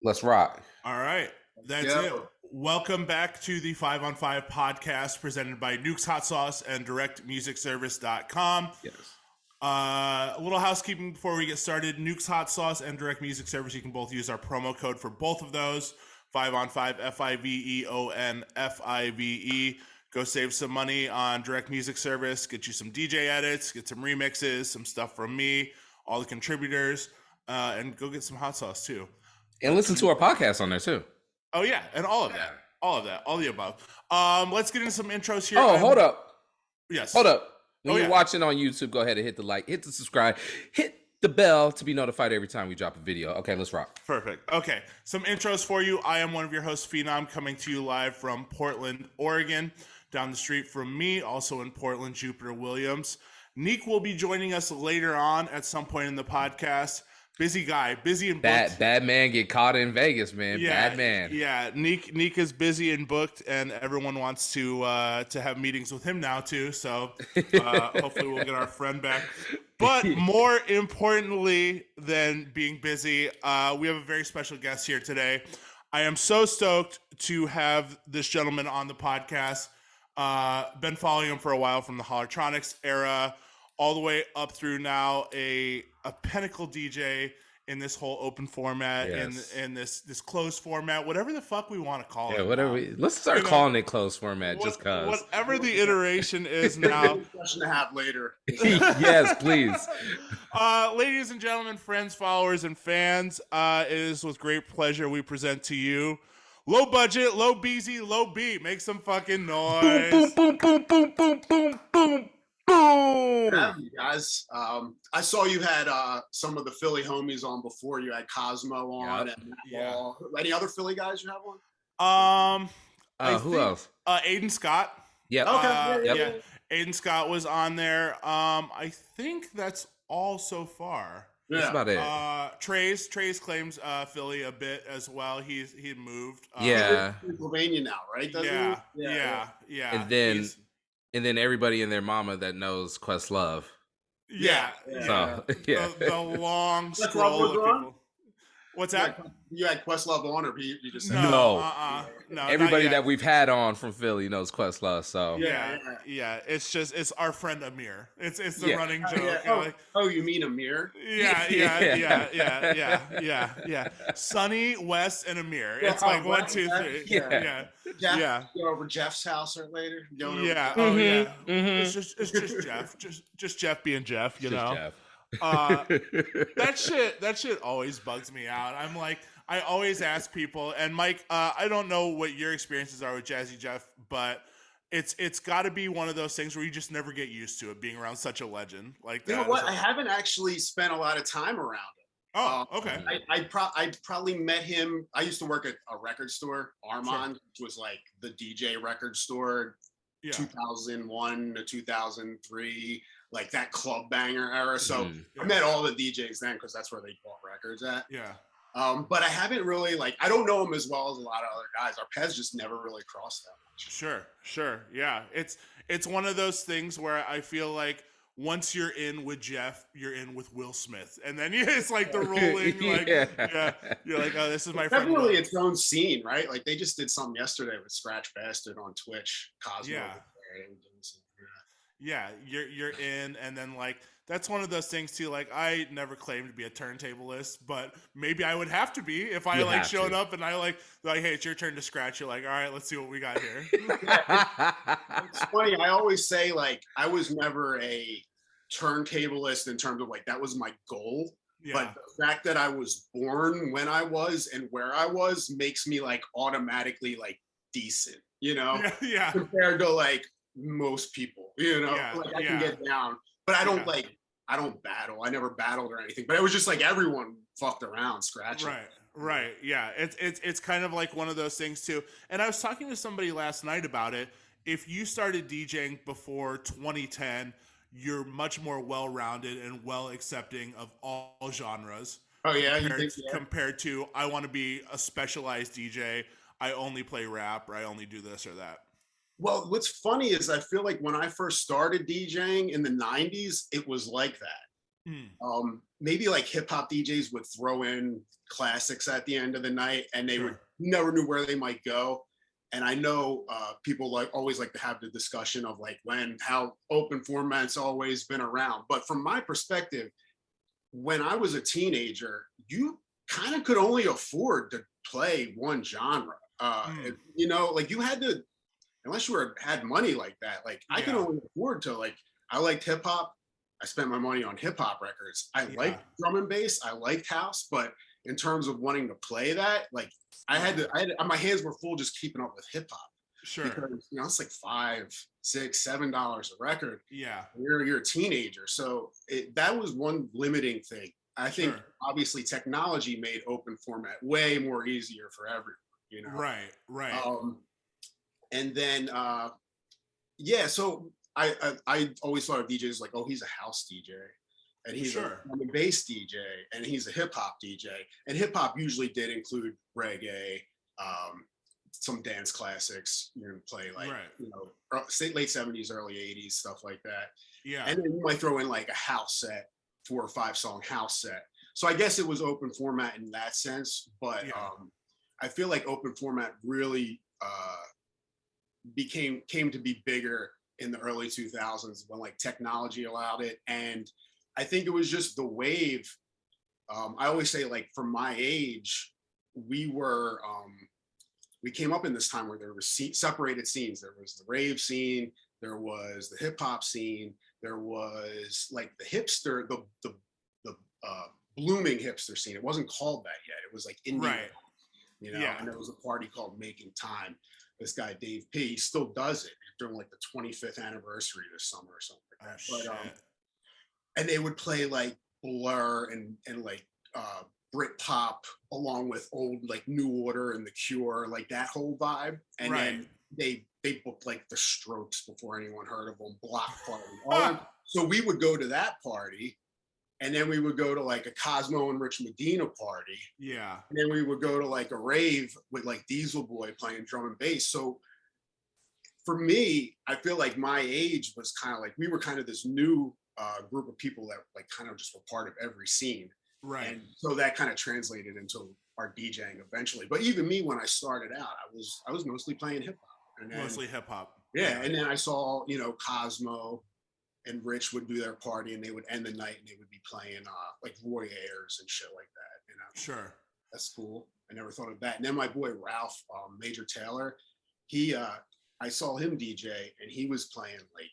Let's rock. All right. That's it. Welcome back to the 5 on 5 podcast presented by Nuke's Hot Sauce and directmusicservice.com. Yes. A little housekeeping before we get started. Nuke's Hot Sauce and Direct Music Service, you can both use our promo code for both of those. 5 on 5, FIVEON, FIVE. Go save some money on Direct Music Service. Get you some DJ edits, get some remixes, some stuff from me, all the contributors, and go get some hot sauce too. And listen to our podcast on there too. Oh yeah, and all of that, all the above. Let's get into some intros here. Oh, hold up. Yes. Hold up. When you're watching on YouTube, go ahead and hit the like, hit the subscribe, hit the bell to be notified every time we drop a video. Okay, let's rock. Perfect. Okay, some intros for you. I am one of your hosts, Phenom, coming to you live from Portland, Oregon. Down the street from me, also in Portland, Jupiter Williams. Neek will be joining us later on at some point in the podcast. Busy guy, busy and booked. Bad man get caught in Vegas, man. Yeah, bad man. Yeah, Neek is busy and booked, and everyone wants to have meetings with him now too. So hopefully we'll get our friend back. But more importantly than being busy, we have a very special guest here today. I am so stoked to have this gentleman on the podcast. Been following him for a while from the Hollertronix era, all the way up through now a pinnacle DJ in this whole open format, in this closed format, whatever the fuck we want to call it. Yeah, whatever. Let's start calling it closed format, just cause. Whatever the iteration is now. Question to have later. Yes, please. Ladies and gentlemen, friends, followers, and fans, it is with great pleasure we present to you Low Budget, Lowbeezy, Low Beat. Make some fucking noise. Boom, boom, boom, boom, boom, boom, boom, boom. Yeah, you guys. I saw you had some of the Philly homies on before. You had Cosmo on and Matt Wall. Any other Philly guys you have on? Who else? Aiden Scott. Yep. Okay. Yeah. Aiden Scott was on there. I think that's all so far. That's about it. Trey's claims Philly a bit as well. He moved. Yeah. Pennsylvania now, right? Yeah. And then everybody and their mama that knows Questlove. Yeah. So, yeah. The long scroll of people. What's that? You had Questlove on, or you just said no. No. Everybody that we've had on from Philly knows Questlove. So yeah. It's our friend Amir. It's the running joke. Oh, you mean Amir? Yeah. Sonny, Wes, and Amir. It's like 1, 2, 3. Yeah. Jeff, go over Jeff's house or later. It's just Jeff. Just Jeff being Jeff. You know. Jeff. That shit always bugs me out. I'm like, I always ask people, and Mike, I don't know what your experiences are with Jazzy Jeff, but it's got to be one of those things where you just never get used to it being around such a legend like that. You know what? I haven't actually spent a lot of time around him. Oh, okay. I probably met him. I used to work at a record store, Armand, which was like the DJ record store, 2001 to 2003. Like that club banger era. So I met all the DJs then because that's where they bought records at. Yeah. But I haven't really I don't know him as well as a lot of other guys. Our paths just never really crossed that much. Sure. Yeah. It's one of those things where I feel like once you're in with Jeff, you're in with Will Smith. And then it's like the rolling, you're like, oh, this is my friend. Definitely its own scene, right? Like they just did something yesterday with Scratch Bastard on Twitch. Cosmo. Yeah, you're in, and then like that's one of those things too. Like I never claimed to be a turntablist, but maybe I would have to be if I showed up and I like, hey, it's your turn to scratch. You're like, all right, let's see what we got here. It's funny. I always say like I was never a turntablist in terms of like that was my goal. Yeah. But the fact that I was born when I was and where I was makes me like automatically like decent, you know? Yeah. Compared to like most people, you know, I can get down, but I don't battle. I never battled or anything, but it was just like everyone fucked around scratching. Right. Yeah. It's kind of like one of those things too. And I was talking to somebody last night about it. If you started DJing before 2010, you're much more well-rounded and well accepting of all genres. Oh yeah. Compared to, I want to be a specialized DJ. I only play rap or I only do this or that. Well, what's funny is I feel like when I first started DJing in the 90s, it was like that. Maybe like hip hop DJs would throw in classics at the end of the night, and they would never knew where they might go. And I know people like always like to have the discussion of like how open format's always been around. But from my perspective, when I was a teenager, you kind of could only afford to play one genre. You know, like you had to, unless you had money like that. Like I could only afford to like. I liked hip hop. I spent my money on hip hop records. I liked drum and bass. I liked house, but in terms of wanting to play that, like I had to, my hands were full just keeping up with hip hop. Sure. Because you know it's like $5, $6, $7 a record. Yeah. You're a teenager, so that was one limiting thing. I think obviously technology made open format way more easier for everyone. You know. Right. And then so I always thought of DJs like, oh, he's a house DJ, and he's a drum and bass DJ, and he's a hip hop DJ. And hip hop usually did include reggae, some dance classics. You're gonna play like you know late 70s, early 80s, stuff like that. Yeah. And then you might throw in like a house set, 4 or 5 song house set. So I guess it was open format in that sense, but I feel like open format really came to be bigger in the early 2000s when like technology allowed it. And I think it was just the wave. I always say like from my age, we came up in this time where there were separated scenes. There was the rave scene, there was the hip hop scene, there was like the hipster, the blooming hipster scene. It wasn't called that yet. It was like indie, you know. And there was a party called Making Time. This guy Dave P, he still does it during like the 25th anniversary this summer or something like that. But and they would play like Blur and like Brit pop along with old like New Order and The Cure, like that whole vibe. And then they booked like the Strokes before anyone heard of them, Block Party. So we would go to that party, and then we would go to like a Cosmo and Rich Medina party. Yeah. And then we would go to like a rave with like Diesel Boy playing drum and bass. So for me, I feel like my age was kind of like, we were kind of this new group of people that like kind of just were part of every scene. Right. And so that kind of translated into our DJing eventually. But even me, when I started out, I was mostly playing hip hop. Mostly hip hop. Yeah. And then I saw, you know, Cosmo and Rich would do their party, and they would end the night and they would be playing like Roy Ayers and shit like that. You know? Sure. That's cool. I never thought of that. And then my boy Ralph, Major Taylor, I saw him DJ, and he was playing like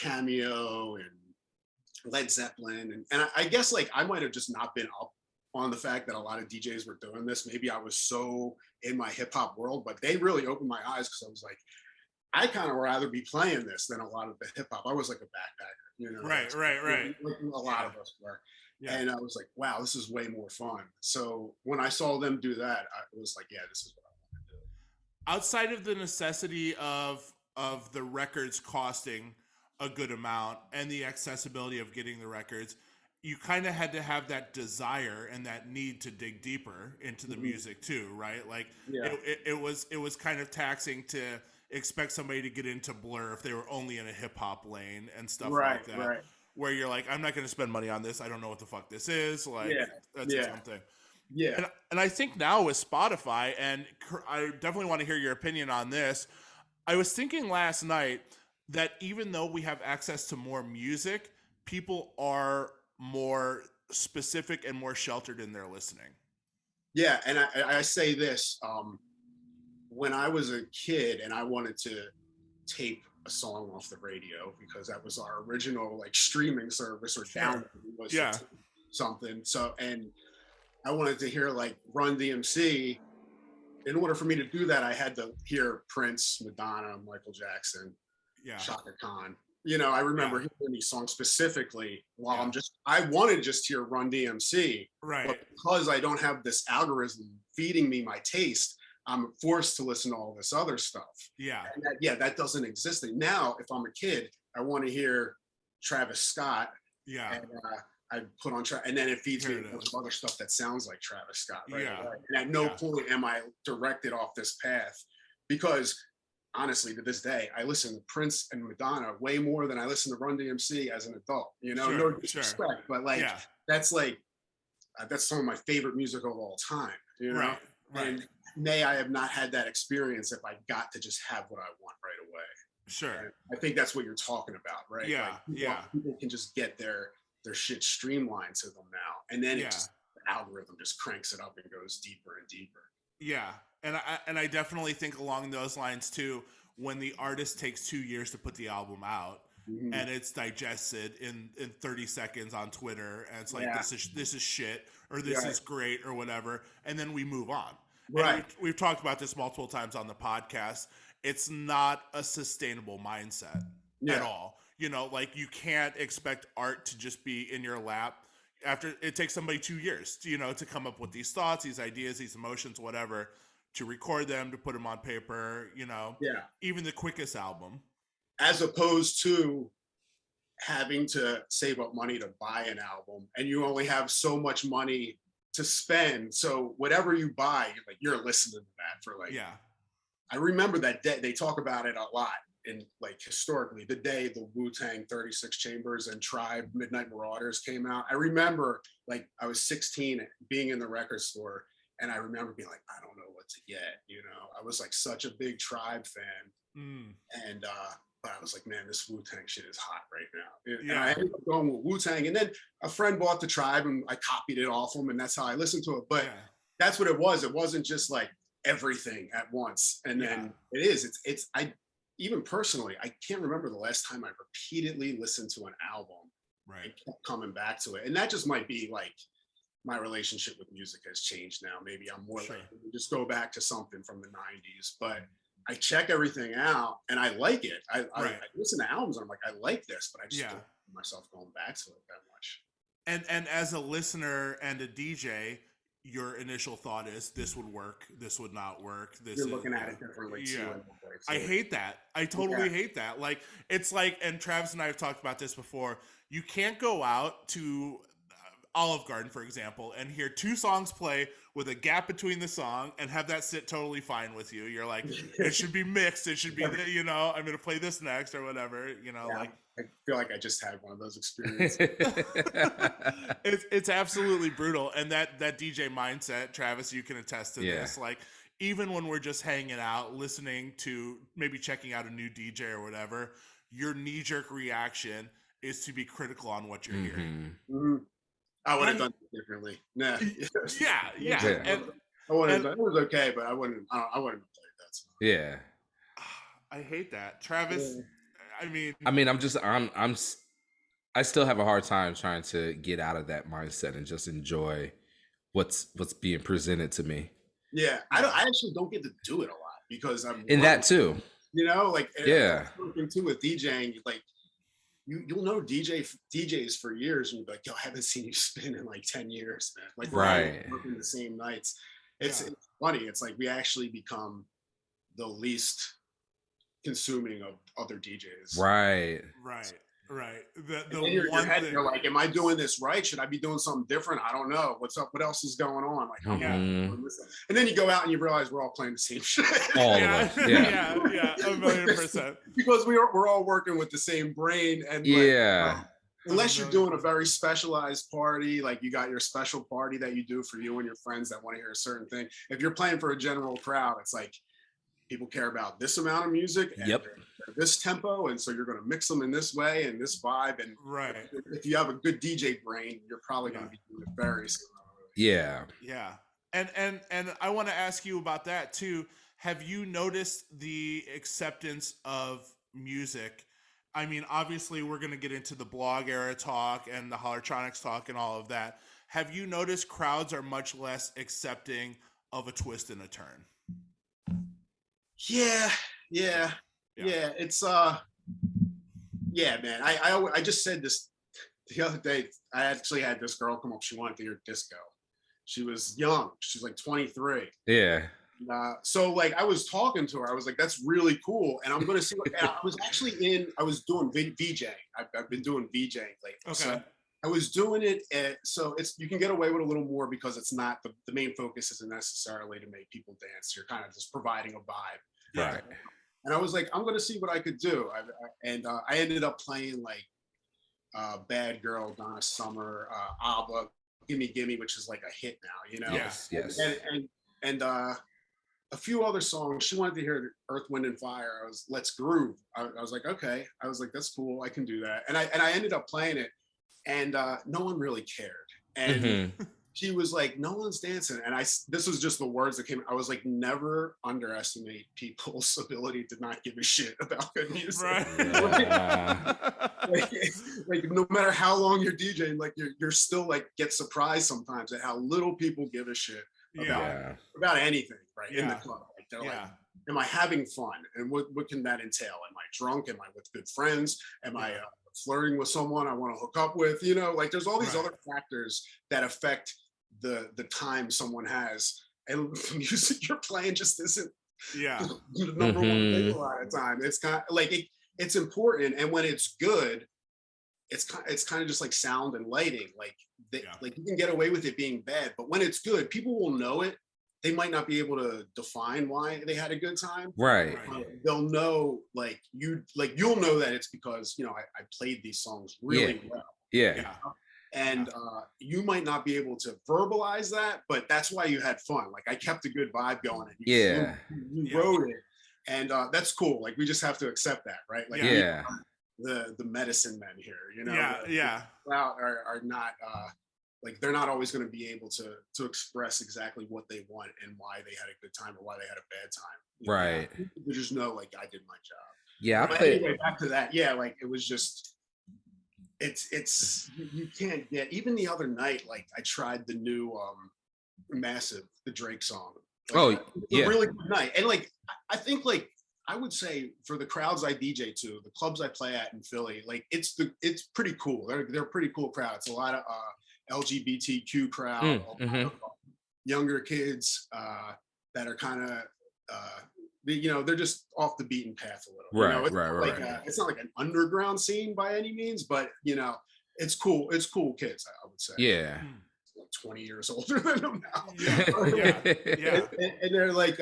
Cameo and Led Zeppelin. And I guess like I might have just not been up on the fact that a lot of DJs were doing this. Maybe I was so in my hip hop world, but they really opened my eyes, because I was like, I kind of rather be playing this than a lot of the hip hop. I was like a backpacker, you know. Right. Like a lot of us were. Yeah. And I was like, wow, this is way more fun. So when I saw them do that, I was like, yeah, this is what I want to do. Outside of the necessity of the records costing a good amount and the accessibility of getting the records, you kind of had to have that desire and that need to dig deeper into the music too, right? Like it was kind of taxing to expect somebody to get into Blur if they were only in a hip hop lane and stuff like that. Right. Where you're like, I'm not going to spend money on this. I don't know what the fuck this is. Like, that's its own thing. Yeah. And I think now with Spotify, and I definitely want to hear your opinion on this. I was thinking last night that even though we have access to more music, people are more specific and more sheltered in their listening. Yeah. And I say this, when I was a kid and I wanted to tape a song off the radio, because that was our original like streaming service, or download was something. So, and I wanted to hear like Run DMC. In order for me to do that, I had to hear Prince, Madonna, Michael Jackson, Shaka Khan. You know, I remember hearing these songs specifically while I wanted to just hear Run DMC. Right. But because I don't have this algorithm feeding me my taste, I'm forced to listen to all this other stuff. Yeah. And that doesn't exist. And now, if I'm a kid, I want to hear Travis Scott. Yeah. And I put on and then it feeds me with other stuff that sounds like Travis Scott. Right. Yeah. And at no point am I directed off this path, because honestly, to this day, I listen to Prince and Madonna way more than I listen to Run DMC as an adult. You know, no disrespect, but like that's some of my favorite music of all time. You know, and may I have not had that experience if I got to just have what I want right away. Sure. And I think that's what you're talking about, right? Yeah, like people can just get their shit streamlined to them now, and then the algorithm just cranks it up and goes deeper and deeper. Yeah, and I definitely think along those lines too. When the artist takes 2 years to put the album out, and it's digested in 30 seconds on Twitter, and it's like this is shit, or this is great, or whatever, and then we move on. Right. We've talked about this multiple times on the podcast. It's not a sustainable mindset at all. You know, like you can't expect art to just be in your lap. After it takes somebody 2 years, to come up with these thoughts, these ideas, these emotions, whatever, to record them, to put them on paper, even the quickest album. As opposed to having to save up money to buy an album, and you only have so much money to spend. So whatever you buy, you're listening to that for I remember that day. They talk about it a lot. And historically, the day the Wu-Tang 36 Chambers and Tribe Midnight Marauders came out, I remember I was 16 being in the record store, and I remember being like, I don't know what to get. I was such a big Tribe fan, and but I was like, man, this Wu-Tang shit is hot right now. And I ended up going with Wu-Tang, and then a friend bought the Tribe, and I copied it off him, and that's how I listened to it. But that's what it was. It wasn't just everything at once, and then it's even personally, I can't remember the last time I repeatedly listened to an album and kept coming back to it. And that just might be my relationship with music has changed now. Maybe I'm more just go back to something from the 90s, but I check everything out and I like it. I listen to albums and I'm like, I like this, but I just don't find myself going back to it that much. And as a listener and a DJ, your initial thought is this would work, this would not work. You're looking at it differently too. I hate that. I totally hate that. It's and Travis and I have talked about this before. You can't go out to Olive Garden, for example, and hear 2 songs play with a gap between the song and have that sit totally fine with you. You're like, it should be mixed. It should be, I'm going to play this next or whatever, I feel like I just had one of those experiences. It's absolutely brutal. And that DJ mindset, Travis, you can attest to this. Even when we're just hanging out, listening to maybe checking out a new DJ or whatever, your knee-jerk reaction is to be critical on what you're hearing. Mm-hmm. I would have done it differently. Nah. Yeah. And it was okay, but I wouldn't have played that song. Yeah. I hate that. Travis, I still have a hard time trying to get out of that mindset and just enjoy what's being presented to me. Yeah. I actually don't get to do it a lot because I'm in that too. Working too with DJing, you'll know DJs for years and you'll be like, yo, I haven't seen you spin in 10 years, man. Working the same nights. It's funny. It's we actually become the least consuming of other DJs. Right. You're like, am I doing this right? Should I be doing something different? I don't know. What's up? What else is going on? And then you go out and you realize we're all playing the same shit. All of us. Yeah, 1,000,000%. Because we're all working with the same brain. And unless you're doing a very specialized party, you got your special party that you do for you and your friends that want to hear a certain thing. If you're playing for a general crowd, it's people care about this amount of music and this tempo, and so you're going to mix them in this way and this vibe. And if you have a good DJ brain, you're probably going to be doing it very similarly. Yeah. And I want to ask you about that too. Have you noticed the acceptance of music? I mean, obviously we're going to get into the blog era talk and the Hollertronix talk and all of that. Have you noticed crowds are much less accepting of a twist and a turn? Yeah. It's man. I just said this the other day. I actually had this girl come up. She wanted to hear disco. She was young. She's 23. Yeah. So I was talking to her. I was like, that's really cool. And I'm going to see what I was doing VJing. I've been doing VJing lately. Okay. So I was doing it. So you can get away with a little more because it's not the main focus isn't necessarily to make people dance. You're kind of just providing a vibe. Right. And I was like, I'm gonna see what I could do. I ended up playing like Bad Girl, Donna Summer, ABBA, Gimme Gimme, which is like a hit now, you know. Yes. And a few other songs. She wanted to hear Earth, Wind, and Fire. I was Let's Groove. I was like, okay. I was like, that's cool. I can do that. And I ended up playing it, and no one really cared. And she was like, no one's dancing. And this was just the words that came. I was like, never underestimate people's ability to not give a shit about good music. Right. like no matter how long you're DJing, like you're still like get surprised sometimes at how little people give a shit about anything, right? In the club. Like they're like, am I having fun? And what can that entail? Am I drunk? Am I with good friends? Am I flirting with someone I want to hook up with? You know, like there's all these other factors that affect the time someone has. And the music you're playing just isn't the number one thing a lot of time. It's kind of like it's important, and when it's good, it's kind of just like sound and lighting. Like like you can get away with it being bad, but when it's good, people will know it. They might not be able to define why they had a good time. Right. They'll know, you'll know that it's because, you know, I played these songs really well. Yeah. And you might not be able to verbalize that, but that's why you had fun. Like I kept a good vibe going. And you wrote it, and that's cool. Like we just have to accept that, right? Like the medicine men here, you know, are not like they're not always going to be able to express exactly what they want and why they had a good time or why they had a bad time. Right. You just know, like I did my job. Yeah. Anyway, back to that. Yeah, like it was just. It's you can't get, even the other night, like I tried the new Massive, the Drake song. Like, a really good night. And like I think, like I would say for the crowds I DJ to, the clubs I play at in Philly, like it's pretty cool. They're pretty cool crowds. A lot of LGBTQ crowd, a lot of younger kids that are kind of you know, they're just off the beaten path a little. Right, you know, right. It's not like an underground scene by any means, but you know, it's cool. It's cool kids, I would say. Yeah. Like 20 years older than them now. Yeah. And they're like,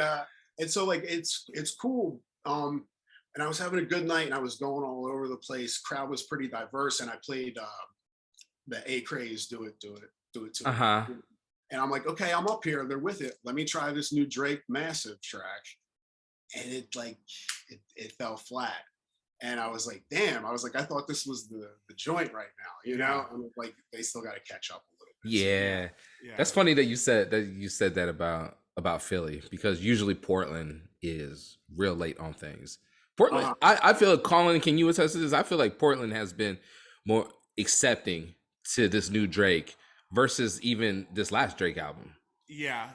and so like it's cool. And I was having a good night, and I was going all over the place. Crowd was pretty diverse, and I played the A Craze, do it to it. And I'm like, okay, I'm up here. They're with it. Let me try this new Drake Massive track. And it fell flat. And I was like, damn, I was like, I thought this was the joint right now, you know? And like they still got to catch up a little bit. Yeah. That's funny that you said that about Philly, because usually Portland is real late on things. Portland, I feel like, Colin, can you attest to this? I feel like Portland has been more accepting to this new Drake versus even this last Drake album. Yeah.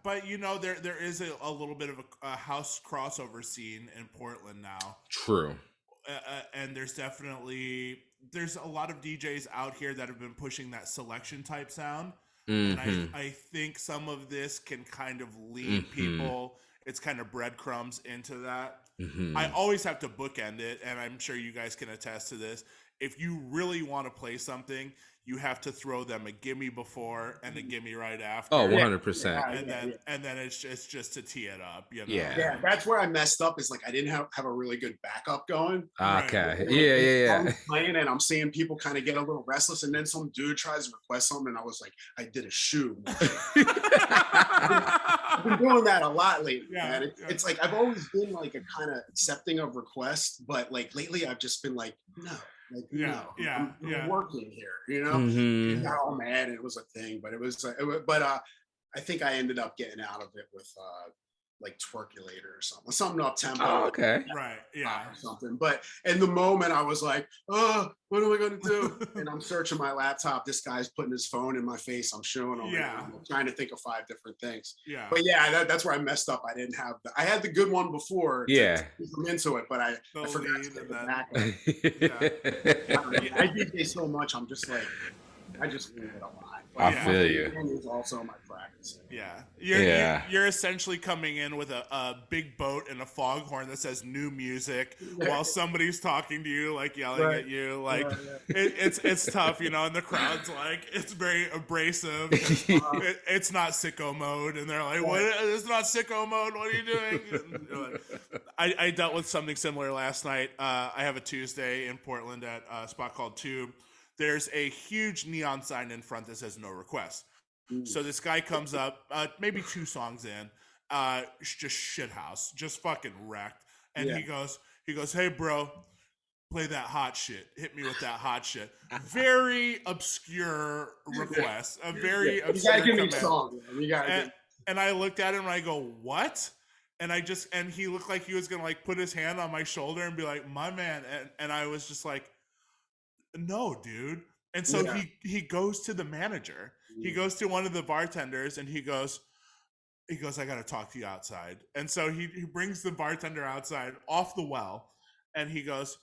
But you know, there is a little bit of a house crossover scene in Portland now. True. And there's a lot of DJs out here that have been pushing that selection type sound. And I think some of this can kind of lead people. It's kind of breadcrumbs into that. I always have to bookend it, and I'm sure you guys can attest to this. If you really want to play something, you have to throw them a gimme before and a gimme right after. Oh, 100%. And then it's just to tee it up, you know? Yeah, that's where I messed up, is like I didn't have a really good backup going. Okay. Right. Yeah. I'm playing, and I'm seeing people kind of get a little restless, and then some dude tries to request something, and I was like, I did a shoe. I've been doing that a lot lately, man. It's like I've always been like a kind of accepting of requests, but like lately I've just been like, no. Like, I'm working here, you know. He got all mad, and it was a thing, but I think I ended up getting out of it with like Twerkulator or something up tempo. Oh, okay. Right. Yeah. Or something. But in the moment I was like, oh, what am I gonna do? And I'm searching my laptop. This guy's putting his phone in my face. I'm showing him. I'm trying to think of 5 different things. Yeah. But that's where I messed up. I didn't have I had the good one before. To come into it, but I forgot to get the back. I DJ so much. I'm just like, I just leave it a lot. I feel you. Is also my practice. Yeah. You're essentially coming in with a big boat and a foghorn that says new music while somebody's talking to you, like yelling at you. Like it's tough, you know, and the crowd's like, it's very abrasive. It's not sicko mode. And they're like, what? It's not sicko mode. What are you doing? I dealt with something similar last night. I have a Tuesday in Portland at a spot called Tube. There's a huge neon sign in front that says no requests. So this guy comes up, maybe 2 songs in, just shithouse, just fucking wrecked. And he goes, hey bro, play that hot shit. Hit me with that hot shit. Very obscure request. A very obscure you gotta give me a song, man. You gotta and I looked at him and I go, what? And he looked like he was gonna like put his hand on my shoulder and be like, my man. And I was just like, no, dude. And so he goes to the manager. He goes to one of the bartenders and he goes, I got to talk to you outside. And so he brings the bartender outside off the well. And he goes,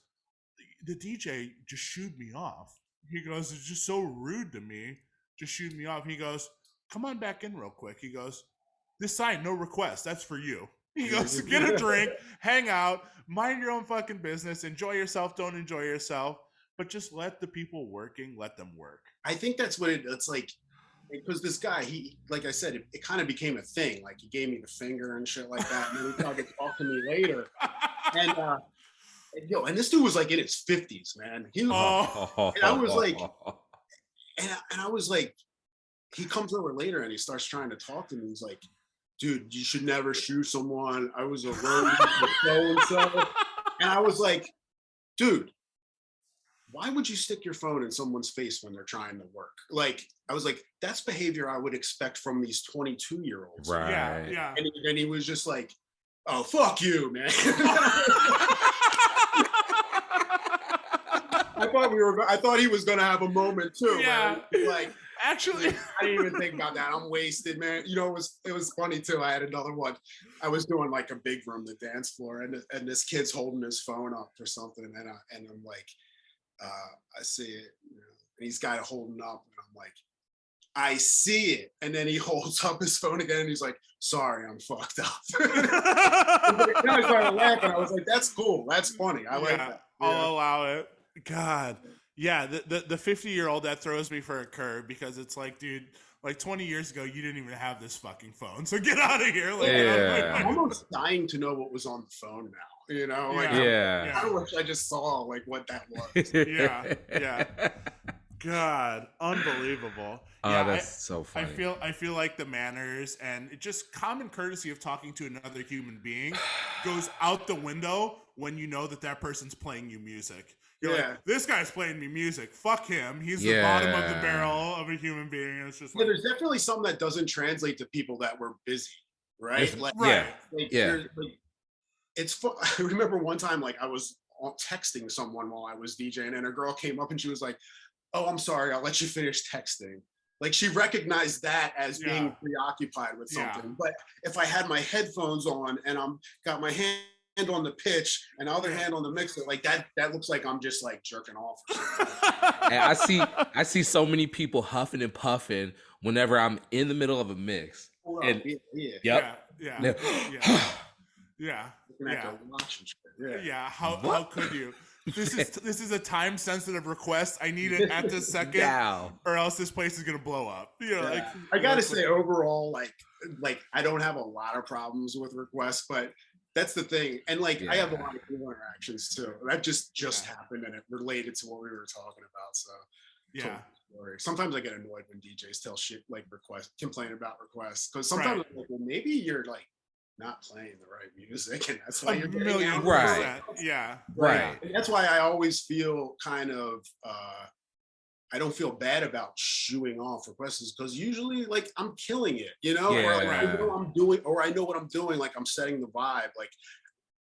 the DJ just shooed me off. He goes, it's just so rude to me. Just shooed me off. He goes, come on back in real quick. He goes, this sign, no request. That's for you. He goes, get a drink, hang out, mind your own fucking business, enjoy yourself, don't enjoy yourself. But just let the people working, let them work. I think that's what it's like, because this guy, he, like I said, it kind of became a thing. Like he gave me the finger and shit like that, and then he tried to talk to me later. And this dude was like in his 50s, man. He was, and I was like, and I was like, he comes over later and he starts trying to talk to me. He's like, dude, you should never shoot someone. I was a road so-and-so. And I was like, dude, why would you stick your phone in someone's face when they're trying to work? Like, I was like, that's behavior I would expect from these 22-year-olds. Right. Yeah. And he was just like, oh, fuck you, man. I thought he was gonna have a moment too. Yeah. Man. Like, actually, I didn't even think about that. I'm wasted, man. You know, it was funny too. I had another one. I was doing like a big room, the dance floor, and this kid's holding his phone up or something, and I'm like, I see it, you know, and he's got it holding up, and I'm like, I see it, and then he holds up his phone again, and he's like, sorry, I'm fucked up. Then I started laughing. I was like, that's cool, that's funny, I like that. I'll allow it. God, yeah, the 50-year-old that throws me for a curve, because it's like, dude, like 20 years ago, you didn't even have this fucking phone, so get out of here. Like, I'm almost dying to know what was on the phone now. You know, like, I wish I just saw like what that was. yeah. God, unbelievable. Oh, that's so funny. I feel like the manners and just common courtesy of talking to another human being goes out the window when you know that person's playing you music. You're like, this guy's playing me music. Fuck him. He's the bottom of the barrel of a human being. And it's just like, there's definitely some that doesn't translate to people that were busy, right? Like, it's fun. I remember one time, like I was texting someone while I was DJing, and a girl came up and she was like, "Oh, I'm sorry, I'll let you finish texting." Like she recognized that as being preoccupied with something. But if I had my headphones on and I'm got my hand on the pitch and the other hand on the mixer, like that looks like I'm just like jerking off or something. And I see so many people huffing and puffing whenever I'm in the middle of a mix. How could you? This is a time sensitive request. I need it at this second, or else this place is gonna blow up. You know, like I gotta say, overall, like I don't have a lot of problems with requests, but that's the thing. And like I have a lot of cool interactions too. That just happened, and it related to what we were talking about. So sometimes I get annoyed when DJs tell shit like complain about requests, because sometimes I'm like, well, maybe you're like not playing the right music, and that's why you're getting out. Right. And that's why I always feel kind of I don't feel bad about shooing off requests, because usually like I'm killing it, you know, or like, I know I'm doing, or I know what I'm doing, like I'm setting the vibe, like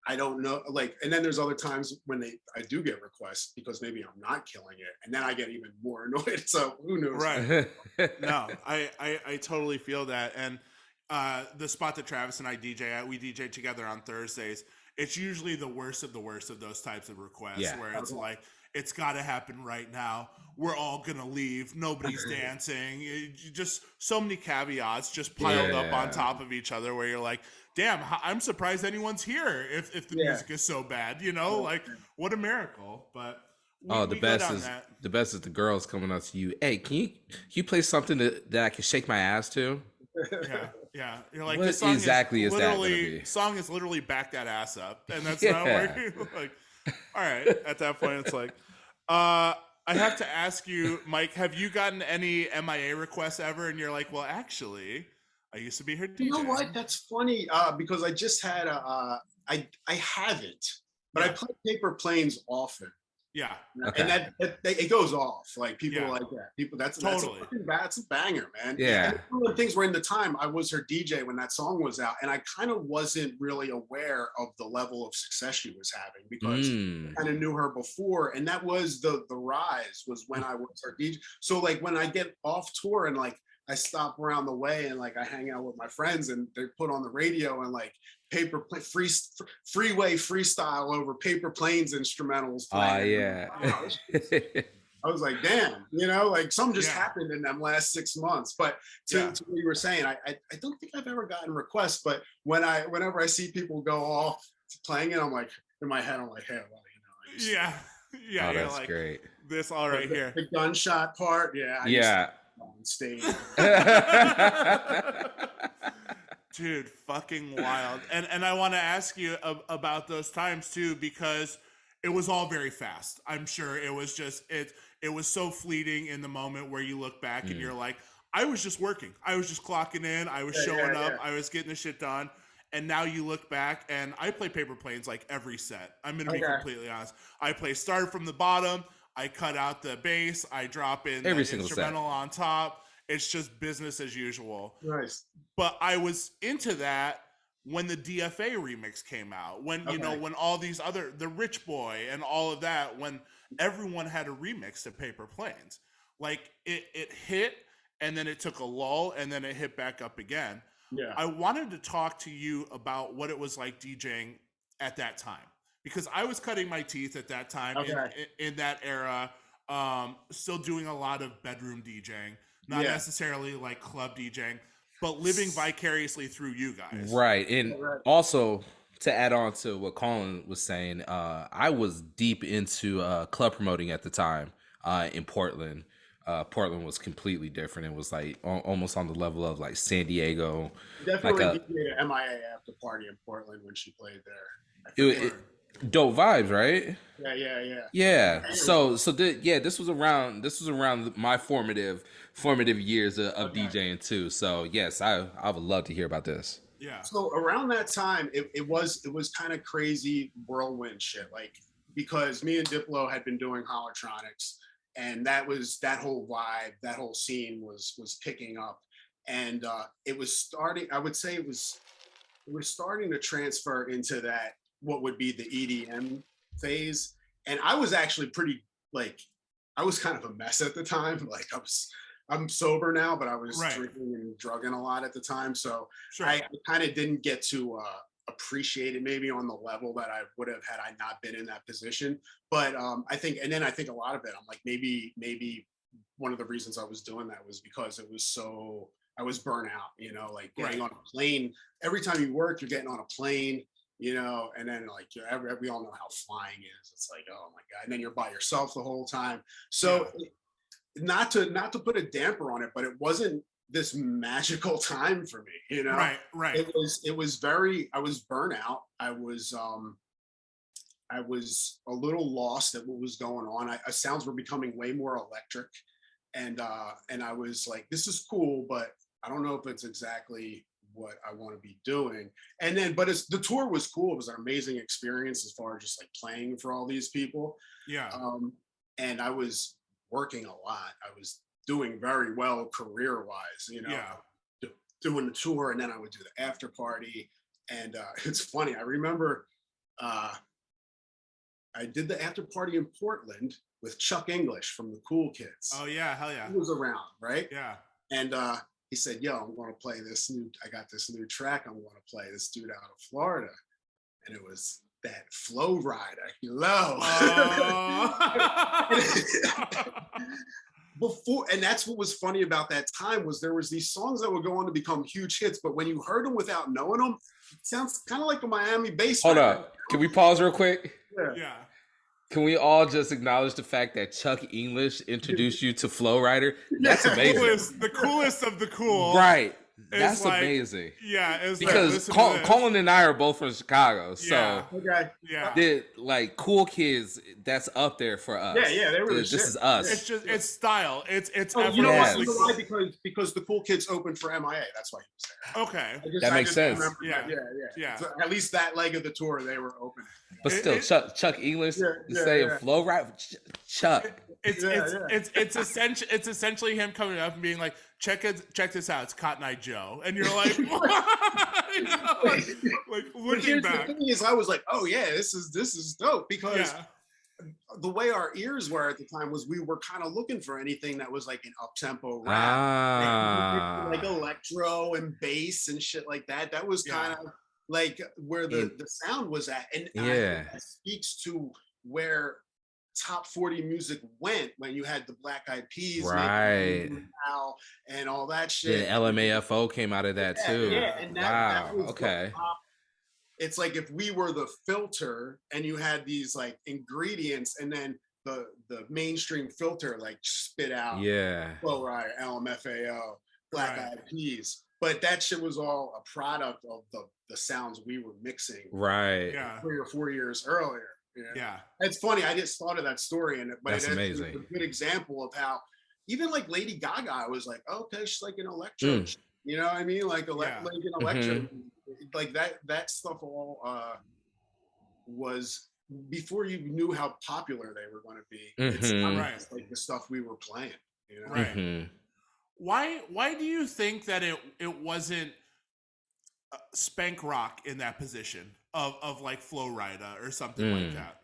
I don't know, like, and then there's other times when I do get requests because maybe I'm not killing it, and then I get even more annoyed. So who knows? Right. No, I totally feel that. And the spot that Travis and I DJ at, we DJ together on Thursdays. It's usually the worst of those types of requests, where it's like it's got to happen right now. We're all gonna leave. Nobody's dancing. Just so many caveats just piled up on top of each other. Where you're like, damn, I'm surprised anyone's here if the music is so bad. You know, like what a miracle. But the best is the girls coming up to you. Hey, can you play something that I can shake my ass to? Yeah. You're like, what this song exactly is that gonna be? Song is literally back that ass up, and that's not working. Like, all right. At that point, it's like, I have to ask you, Mike, have you gotten any MIA requests ever? And you're like, well, actually, I used to be her DJ. You know what? That's funny because I just had I haven't, but I play Paper Planes often. Yeah. Okay. And that it goes off. Like people like that. People that's totally that's a banger, man. Yeah. And one of the things were in the time I was her DJ when that song was out, and I kind of wasn't really aware of the level of success she was having because I kind of knew her before, and that was the rise was when I was her DJ. So like when I get off tour and like I stop around the way and like I hang out with my friends and they put on the radio and like freeway freestyle over Paper Planes instrumentals playing. Yeah. I was like, damn, you know, like something just happened in them last 6 months. But to what you were saying, I don't think I've ever gotten requests, but whenever I see people go off playing it, I'm like, in my head, I'm like, hey, well, you know, yeah, that's like, great. This all right here. The gunshot part, on stage. Dude, fucking wild. And I want to ask you about those times too, because it was all very fast. I'm sure it was just it was so fleeting in the moment where you look back and you're like, I was just working. I was just clocking in. I was showing up. I was getting the shit done. And now you look back, and I play Paper Planes like every set. I'm going to be completely honest. I play start from the bottom. I cut out the bass. I drop in every the instrumental on top. It's just business as usual. Nice. But I was into that when the DFA remix came out. When you know, when all these other, the Rich Boy and all of that, when everyone had a remix to Paper Planes. Like it hit, and then it took a lull, and then it hit back up again. Yeah. I wanted to talk to you about what it was like DJing at that time, because I was cutting my teeth at that time in that era, still doing a lot of bedroom DJing, not necessarily like club DJing, but living vicariously through you guys. Right. And also to add on to what Colin was saying, I was deep into club promoting at the time in Portland. Portland was completely different. It was like almost on the level of like San Diego. Definitely like a MIA after party in Portland when she played there. Dope vibes, right? Yeah. So this was around my formative years of DJing too. So yes, I would love to hear about this. Yeah. So around that time, it was kind of crazy whirlwind shit. Like because me and Diplo had been doing Hollertronix. And that whole vibe, that whole scene was picking up, and it was starting. I would say it was starting to transfer into that what would be the EDM phase. And I was actually pretty I was kind of a mess at the time. Like I'm sober now, but I was drinking and drugging a lot at the time, so I kind of didn't get to appreciate it maybe on the level that I would have had I not been in that position. But I think a lot of it, I'm like, maybe one of the reasons I was doing that was because I was burnt out, you know, like getting on a plane. Every time you work, you're getting on a plane, you know, and then like we all know how flying is. It's like, oh my God. And then you're by yourself the whole time. So not to put a damper on it, but it wasn't this magical time for me, you know. Right. It was I was burnt out. I was a little lost at what was going on. Sounds were becoming way more electric, and I was like, this is cool, but I don't know if it's exactly what I want to be doing. And then, but the tour was cool. It was an amazing experience as far as just like playing for all these people. Yeah. And I was working a lot. I was doing very well career-wise, you know, doing the tour, and then I would do the after party. And it's funny, I remember I did the after party in Portland with Chuck English from the Cool Kids. Oh yeah, hell yeah. He was around, right? Yeah. And he said, yo, I'm going to play I got this new track I'm going to play, this dude out of Florida. And that Flow Rider, hello. Before, and that's what was funny about that time was there was these songs that would go on to become huge hits, but when you heard them without knowing them, it sounds kind of like a Miami bass. Hold up, can we pause real quick? Yeah. Can we all just acknowledge the fact that Chuck English introduced you to Flow Rider? That's amazing. The coolest of the cool. Right. That's like, amazing. Yeah, it's because Colin and I are both from Chicago, so yeah, like cool kids. That's up there for us. Yeah, they were. This is us. It's style. It's you know why? Because the cool kids opened for MIA. That's why he was there. Okay, that makes sense. Yeah. So at least that leg of the tour they were opening. But still, Chuck English saying Flow Rider, Chuck. It's essentially him coming up and being like, check this out, it's Cotton Eye Joe, and you're like, what? You know, like looking back. The thing is, I was like, oh yeah, this is dope because the way our ears were at the time was we were kind of looking for anything that was like an up tempo rap, like electro and bass and shit like that. That was kind of like where the sound was at, and I think that speaks to where top 40 music went when you had the Black Eyed Peas, right, and all that shit. Yeah, LMAFO came out of that too. Yeah, and that was okay. It's like if we were the filter and you had these like ingredients, and then the mainstream filter like spit out Flow Rider, LMFAO, Black Eyed Peas. But that shit was all a product of the sounds we were mixing 3 or 4 years earlier. Yeah, it's funny. I just thought of that story, but it's amazing. It's a good example of how even like Lady Gaga, I was like, oh, okay, she's like an electro. You know what I mean? Like like an electro, like that stuff all was before you knew how popular they were going to be. It's like the stuff we were playing. You know? Right. Why do you think that it wasn't spank rock in that position of like Flow Rider or something like that?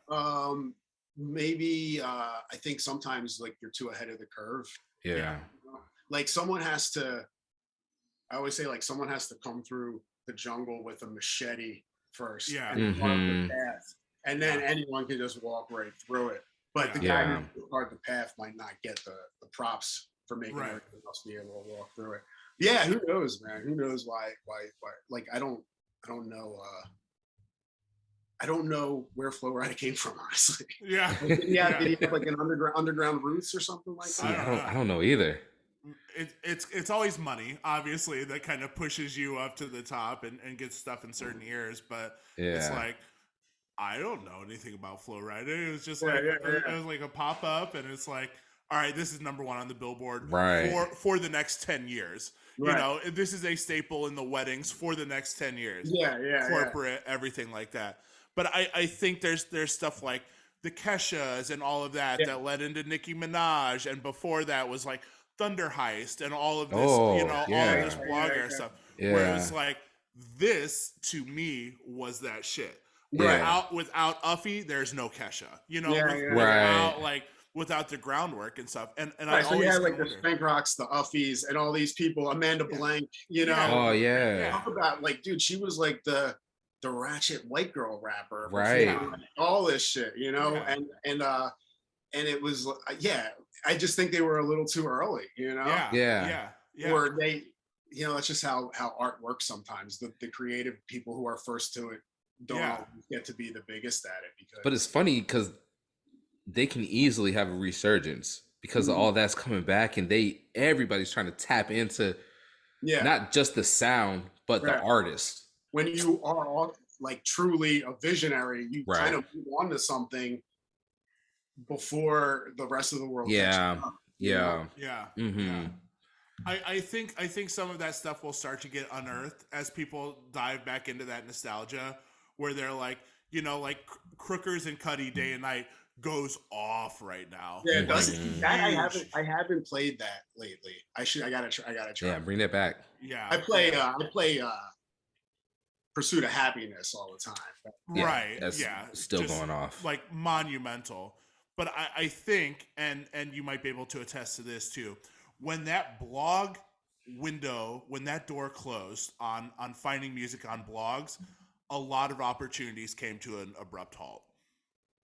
Maybe I think sometimes like you're too ahead of the curve. Yeah. Like someone has to, I always say like someone has to come through the jungle with a machete first. And carve the path. And then anyone can just walk right through it. But the guy who carved the path might not get the props for making everything else be able to walk through it. Yeah, who knows, man? Who knows why? Like I don't know. I don't know where Flow Rider came from, honestly. Yeah. Did he have like an underground roots or something like that? I don't know either. It's always money, obviously, that kind of pushes you up to the top and gets stuff in certain ears. But it's like, I don't know anything about Flow Rider. It was just it was like a pop up, and it's like, all right, this is number one on the Billboard for the next 10 years. You know, this is a staple in the weddings for the next 10 years. Corporate, everything like that. But I think there's stuff like the Keshas and all of that that led into Nicki Minaj, and before that was like Thunder Heist and all of this, all of this blog air stuff. Where it's like, this to me was that shit. Without Uffy, there's no Kesha. You know, without the groundwork and stuff. And I so always you had like the Spank Rocks, the Uffies, and all these people, Amanda Blank, you know. Talk about like, dude, she was like the ratchet white girl rapper, all this shit, you know, and it was, I just think they were a little too early, you know, or they, you know, that's just how art works sometimes. The creative people who are first to it don't always get to be the biggest at it. But it's funny because they can easily have a resurgence because of all that's coming back, and everybody's trying to tap into not just the sound but the artist. When you are like truly a visionary, you kind of move on to something before the rest of the world. I think some of that stuff will start to get unearthed as people dive back into that nostalgia, where they're like, you know, like Crookers and Cuddy Day and Night goes off right now. Yeah, it does. I haven't played that lately. I gotta try. Yeah, bring that back. Yeah, I play Pursuit of Happiness all the time. That's still going off. Like monumental. But I think, and you might be able to attest to this too, when that blog window, when that door closed on finding music on blogs, a lot of opportunities came to an abrupt halt.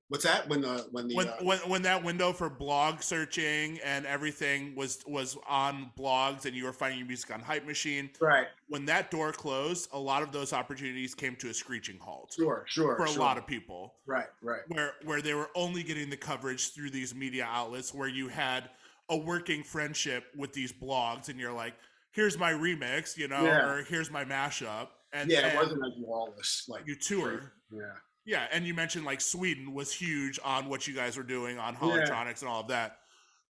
What's that? When that window for blog searching and everything was on blogs, and you were finding your music on Hype Machine, right? When that door closed, a lot of those opportunities came to a screeching halt. Sure. For a lot of people, right. Where they were only getting the coverage through these media outlets, where you had a working friendship with these blogs, and you're like, here's my remix, or here's my mashup, and it wasn't as lawless like you tour. Yeah, and you mentioned like Sweden was huge on what you guys were doing on Hollertronix and all of that.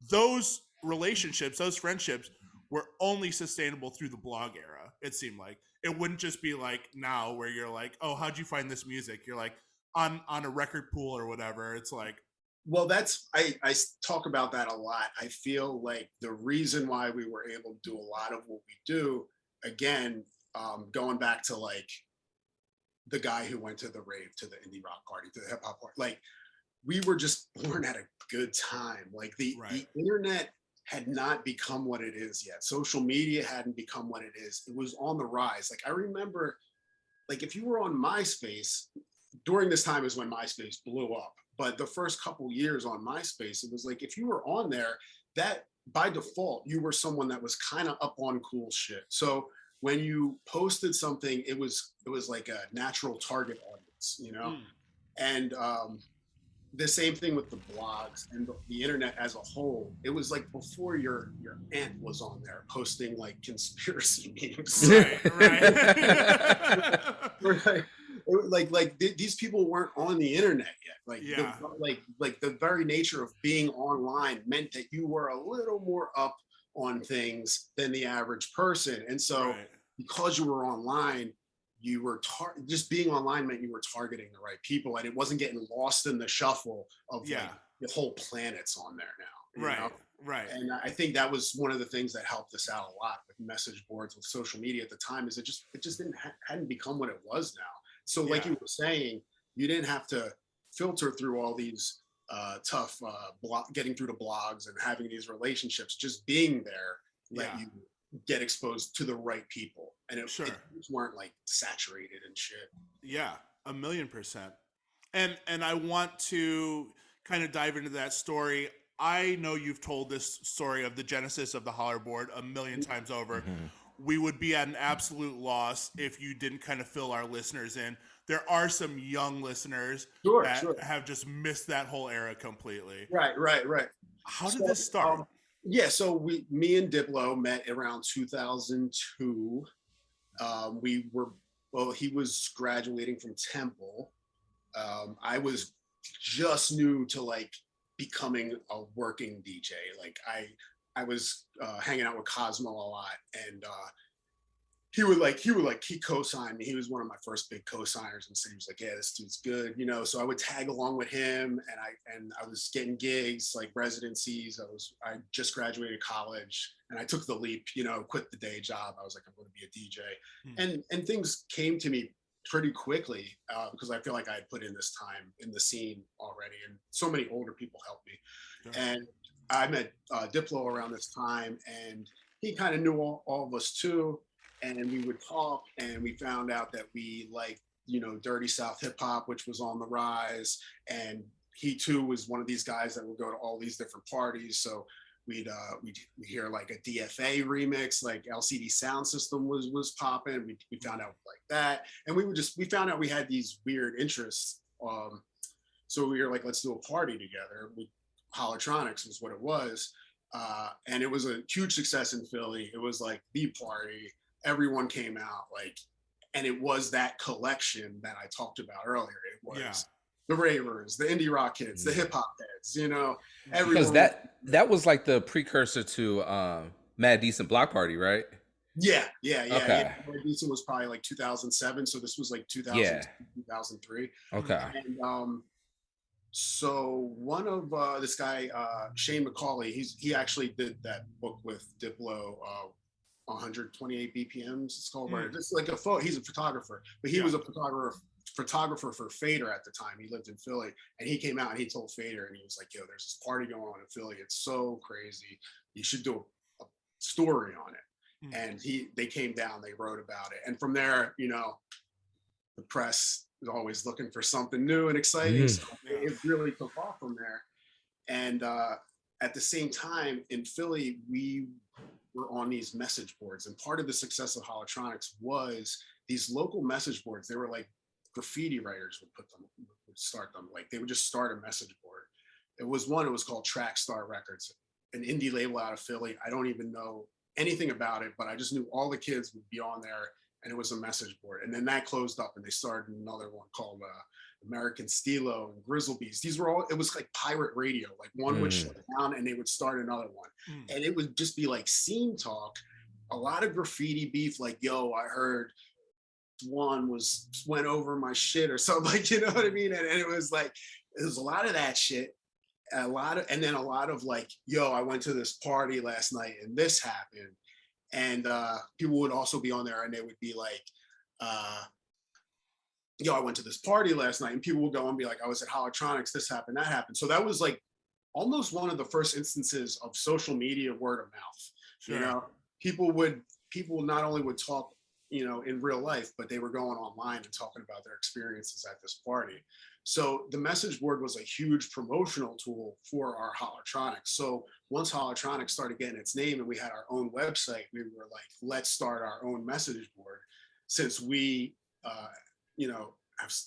Those relationships, those friendships were only sustainable through the blog era, it seemed like. It wouldn't just be like now where you're like, oh, how'd you find this music? You're like on a record pool or whatever. It's like, well, I talk about that a lot. I feel like the reason why we were able to do a lot of what we do, again, going back to like the guy who went to the rave, to the indie rock party, to the hip hop party, like we were just born at a good time. Like the internet had not become what it is yet. Social media hadn't become what it is. It was on the rise. Like I remember, like if you were on MySpace, during this time is when MySpace blew up. But the first couple years on MySpace, it was like if you were on there, that by default, you were someone that was kind of up on cool shit. So when you posted something, it was like a natural target audience, And the same thing with the blogs and the internet as a whole. It was like before your aunt was on there posting like conspiracy memes. Right. These people weren't on the internet yet. Like the very nature of being online meant that you were a little more up on things than the average person. And so because you were online, you were just being online meant you were targeting the right people, and it wasn't getting lost in the shuffle of like the whole planet's on there now. Right. And I think that was one of the things that helped us out a lot with message boards, with social media at the time, is it just hadn't become what it was now. So like you were saying, you didn't have to filter through all these tough getting through the blogs and having these relationships. Just being there let you get exposed to the right people, and it weren't like saturated and shit. Yeah, 1,000,000%. And I want to kind of dive into that story. I know you've told this story of the genesis of the Hollerboard 1,000,000 times over. Mm-hmm. We would be at an absolute loss if you didn't kind of fill our listeners in. There are some young listeners that have just missed that whole era completely. Right. How did this start? So me and Diplo met around 2002. He was graduating from Temple. I was just new to like becoming a working DJ. Like I was hanging out with Cosmo a lot, and he co-signed me. He was one of my first big co-signers, and so he was like, yeah, this dude's good, So I would tag along with him, and I was getting gigs like residencies. I just graduated college, and I took the leap, quit the day job. I was like, I'm going to be a DJ, and things came to me pretty quickly because I feel like I had put in this time in the scene already, and so many older people helped me. And I met Diplo around this time, and he kind of knew all of us too. And we would talk, and we found out that we liked, Dirty South hip hop, which was on the rise. And he too was one of these guys that would go to all these different parties. So we'd hear like a DFA remix, like LCD Sound System was popping. We found out like that, and we found out we had these weird interests. So we were like, let's do a party together. Hollertronix was what it was, and it was a huge success in Philly. It was like the party. Everyone came out, like, and it was that collection that I talked about earlier. It was the ravers, the indie rock kids, the hip hop heads, everyone. Because that was like the precursor to Mad Decent Block Party, right? Yeah. Okay. Mad Decent was probably like 2007, so this was like 2003. Okay. And so one of this guy, Shane McCauley, he actually did that book with Diplo, 128 BPMs. It's called. It's like he's a photographer, but he was a photographer for Fader at the time. He lived in Philly, and he came out and he told Fader, and he was like, "Yo, there's this party going on in Philly. It's so crazy. You should do a story on it." And they came down, they wrote about it, and from there, the press is always looking for something new and exciting. So it really took off from there. And at the same time in Philly, we were on these message boards. And part of the success of Hollertronix was these local message boards. They were like graffiti writers would start them. Like they would just start a message board. It was called Trackstar Records, an indie label out of Philly. I don't even know anything about it, but I just knew all the kids would be on there, and it was a message board. And then that closed up, and they started another one called American Stilo and Grizzlebees. These were all, it was like pirate radio. Like one would shut down and they would start another one. And it would just be like scene talk, a lot of graffiti beef, like, yo, I heard one went over my shit or something, like, you know what I mean? And it was like, it was a lot of that shit. And then a lot of like, yo, I went to this party last night and this happened. And people would also be on there and they would be like, yo, I went to this party last night, and people would go and be like, I was at Hollertronix, this happened, that happened. So that was like almost one of the first instances of social media word of mouth. Sure. You know, people not only would talk, you know, in real life, but they were going online and talking about their experiences at this party. So the message board was a huge promotional tool for our Hollertronix. So once Hollertronix started getting its name and we had our own website, we were like, let's start our own message board, since we, you know,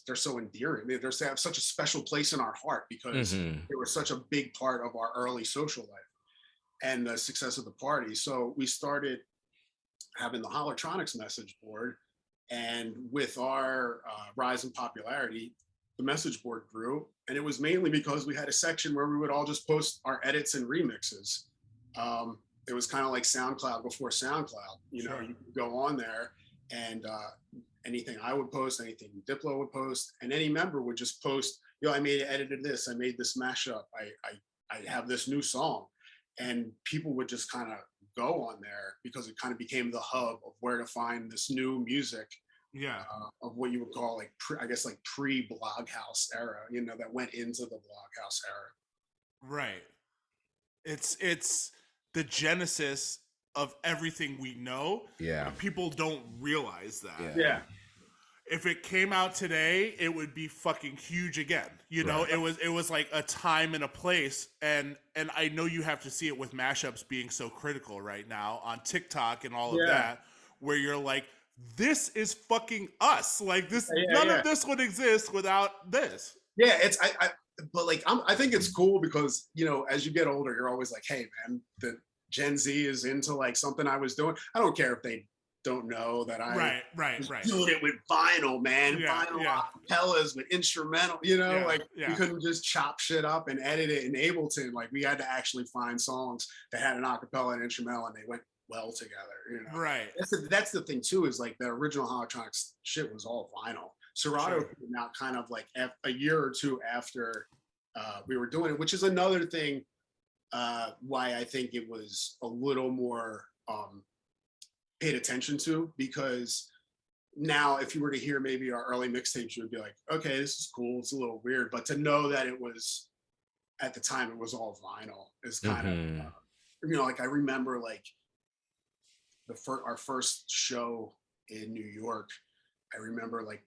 they're so endearing. They have such a special place in our heart because they were such a big part of our early social life and the success of the party. So we started having the Hollertronix message board, and with our rise in popularity, the message board grew. And it was mainly because we had a section where we would all just post our edits and remixes. It was kind of like SoundCloud before SoundCloud. You know, you could go on there and anything I would post, anything Diplo would post, and any member would just post, yo, I edited this, I made this mashup, I have this new song. And people would just kind of go on there because it kind of became the hub of where to find this new music. Yeah. Of what you would call like, pre-Bloghouse era, you know, that went into the Bloghouse era. Right. It's the genesis of everything we know. Yeah. People don't realize that. Yeah. If it came out today, it would be fucking huge again. You know, it was like a time and a place. And I know you have to see it with mashups being so critical right now on TikTok and all of that, where you're like, this is fucking us. Like this, none of this would exist without this. Yeah, but like I think it's cool because, you know, as you get older, you're always like, hey man, the Gen Z is into like something I was doing. I don't care if they don't know that I was doing it with vinyl, man. Vinyl acapellas with instrumental, you know, we couldn't just chop shit up and edit it in Ableton. Like we had to actually find songs that had an acapella and instrumental and they went well together, you know. Right. That's the thing too, is like the original Hollertronix shit was all vinyl. Serato came out kind of like a year or two after we were doing it, which is another thing why I think it was a little more paid attention to, because now if you were to hear maybe our early mixtapes, you'd be like, okay, this is cool, it's a little weird, but to know that it was, at the time, it was all vinyl is kind of, you know, like I remember like our first show in New York, I remember like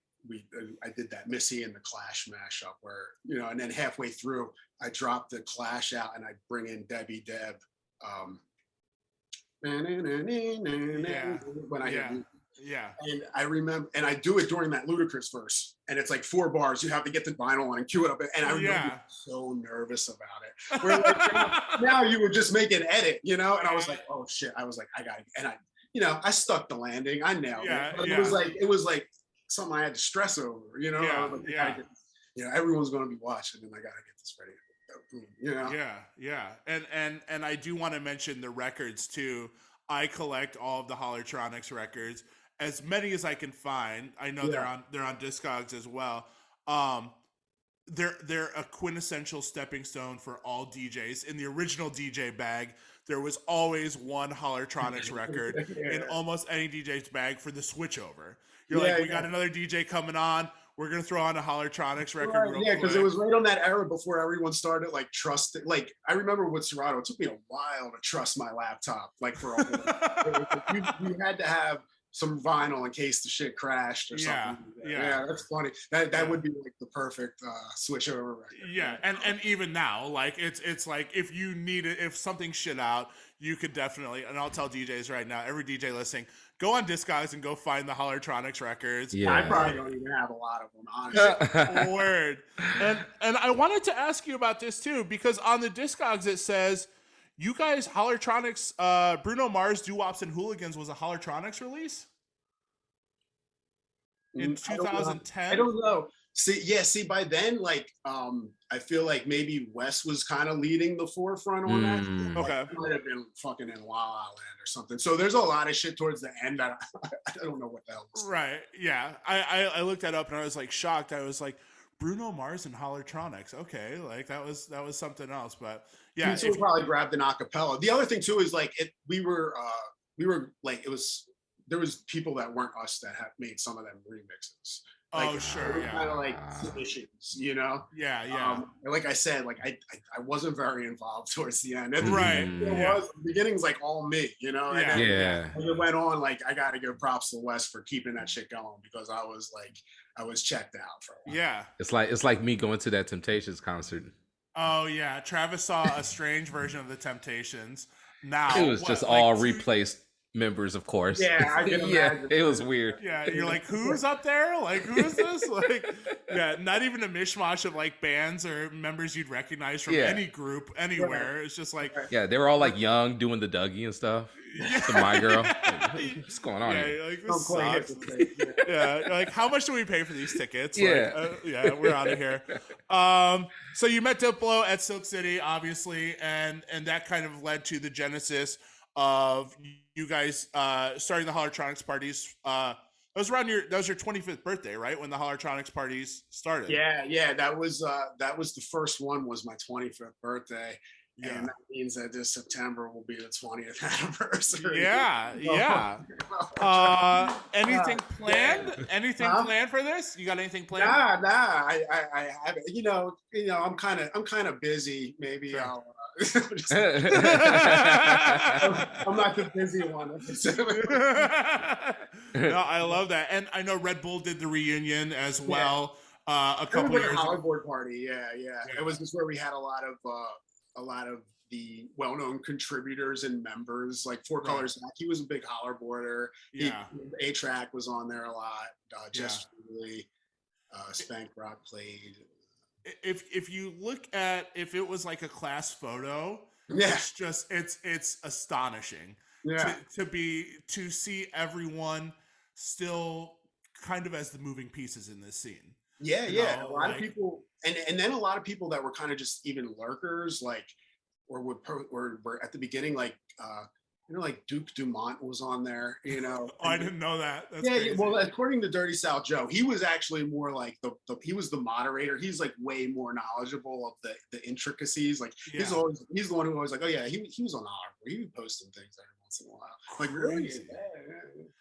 I did that Missy and the Clash mashup where, you know, and then halfway through I dropped the Clash out and I bring in Debbie Deb. When I hit and I remember, and I do it during that Ludacris verse, and it's like 4 bars. You have to get the vinyl on and cue it up, and I remember so nervous about it. Where like, now you would just make an edit, you know, and I was like, oh shit, I was like, I got it, and I stuck the landing, I nailed it. But it was like something I had to stress over, you know. I was like, you know, everyone's going to be watching, and I got to get this ready. You know? And I do want to mention the records too. I collect all of the Hollertronix records, as many as I can find. I know they're on Discogs as well. They're a quintessential stepping stone for all DJs. In the original DJ bag, there was always one Hollertronix record in almost any DJ's bag for the switchover. You're like, we got another DJ coming on. We're going to throw on a Hollertronix record real quick. Because it was right on that era before everyone started, like, trusting. Like, I remember with Serato, it took me a while to trust my laptop. Like, for a whole you had to have some vinyl in case the shit crashed or something. Yeah, that's funny. That would be like the perfect switch over record. Yeah, and even now, like it's like if you need it, if something shit out, you could definitely. And I'll tell DJs right now, every DJ listening, go on Discogs and go find the Hollertronix records. Yeah, I probably don't even have a lot of them, honestly. Word. And I wanted to ask you about this too, because on the Discogs it says you guys Hollertronix, Bruno Mars, Doo-Wops and Hooligans was a Hollertronix release in 2010. I don't know. See, by then, like, I feel like maybe Wes was kind of leading the forefront on that. Okay. Like, might have been fucking in La La Land or something. So there's a lot of shit towards the end that I don't know what the hell. Right. Yeah. I looked that up and I was like shocked. I was like, Bruno Mars and Hollertronix. Okay, like that was something else. But yeah, so we probably grabbed an acapella. The other thing too is like we were like there was people that weren't us that have made some of them remixes. Like, sure, yeah. Kind of like submissions, you know. Yeah. Like I said, like I wasn't very involved towards the end. Right. It was the beginning's like all me, you know. Yeah. And then, as it went on, like I got to give props to Wes for keeping that shit going because I was checked out for a while. Yeah. It's like me going to that Temptations concert. Oh yeah, Travis saw a strange version of the Temptations. Now it was just all replaced members, of course. Yeah, I can imagine. It was weird. Yeah, you're like, who's up there? Like, who is this? Like, yeah, not even a mishmash of like bands or members you'd recognize from any group anywhere. It's just like, they were all like young, doing the Dougie and stuff. To My Girl. What's going on here? Like, this sucks. Like, how much do we pay for these tickets? Yeah, like, we're out of here. So you met Diplo at Silk City, obviously, and that kind of led to the genesis of you guys starting the Hollertronix parties. That was your 25th birthday, right? When the Hollertronix parties started. Yeah. That was the first one. Was my 25th birthday. Yeah. And that means that this September will be the 20th anniversary. Yeah. Anything planned? Anything planned for this? You got anything planned? Nah. I you know, I'm kind of busy. Maybe sure. I'll. I'm not the busy one. No, I love that, and I know Red Bull did the reunion as well. A couple years ago. Hollerboard party. Yeah. It was just where we had a lot of the well-known contributors and members, like Four Colors Zach. He was a big Hollerboarder. Yeah. A-Track was on there a lot. Just really Spank Rock played. If you look at if it was like a class photo, it's astonishing. Yeah. To see everyone still kind of as the moving pieces in this scene. Yeah. A lot of people, and then a lot of people that were kind of just even lurkers, like, or were at the beginning, like, like Duke Dumont was on there, Oh, I didn't know that. That's crazy. Well, according to Dirty South Joe, he was actually more like he was the moderator. He's like way more knowledgeable of the intricacies. Like he's the one who always like, oh yeah, he was on Hollerboard. He was posting things every once in a while. Like crazy. Really?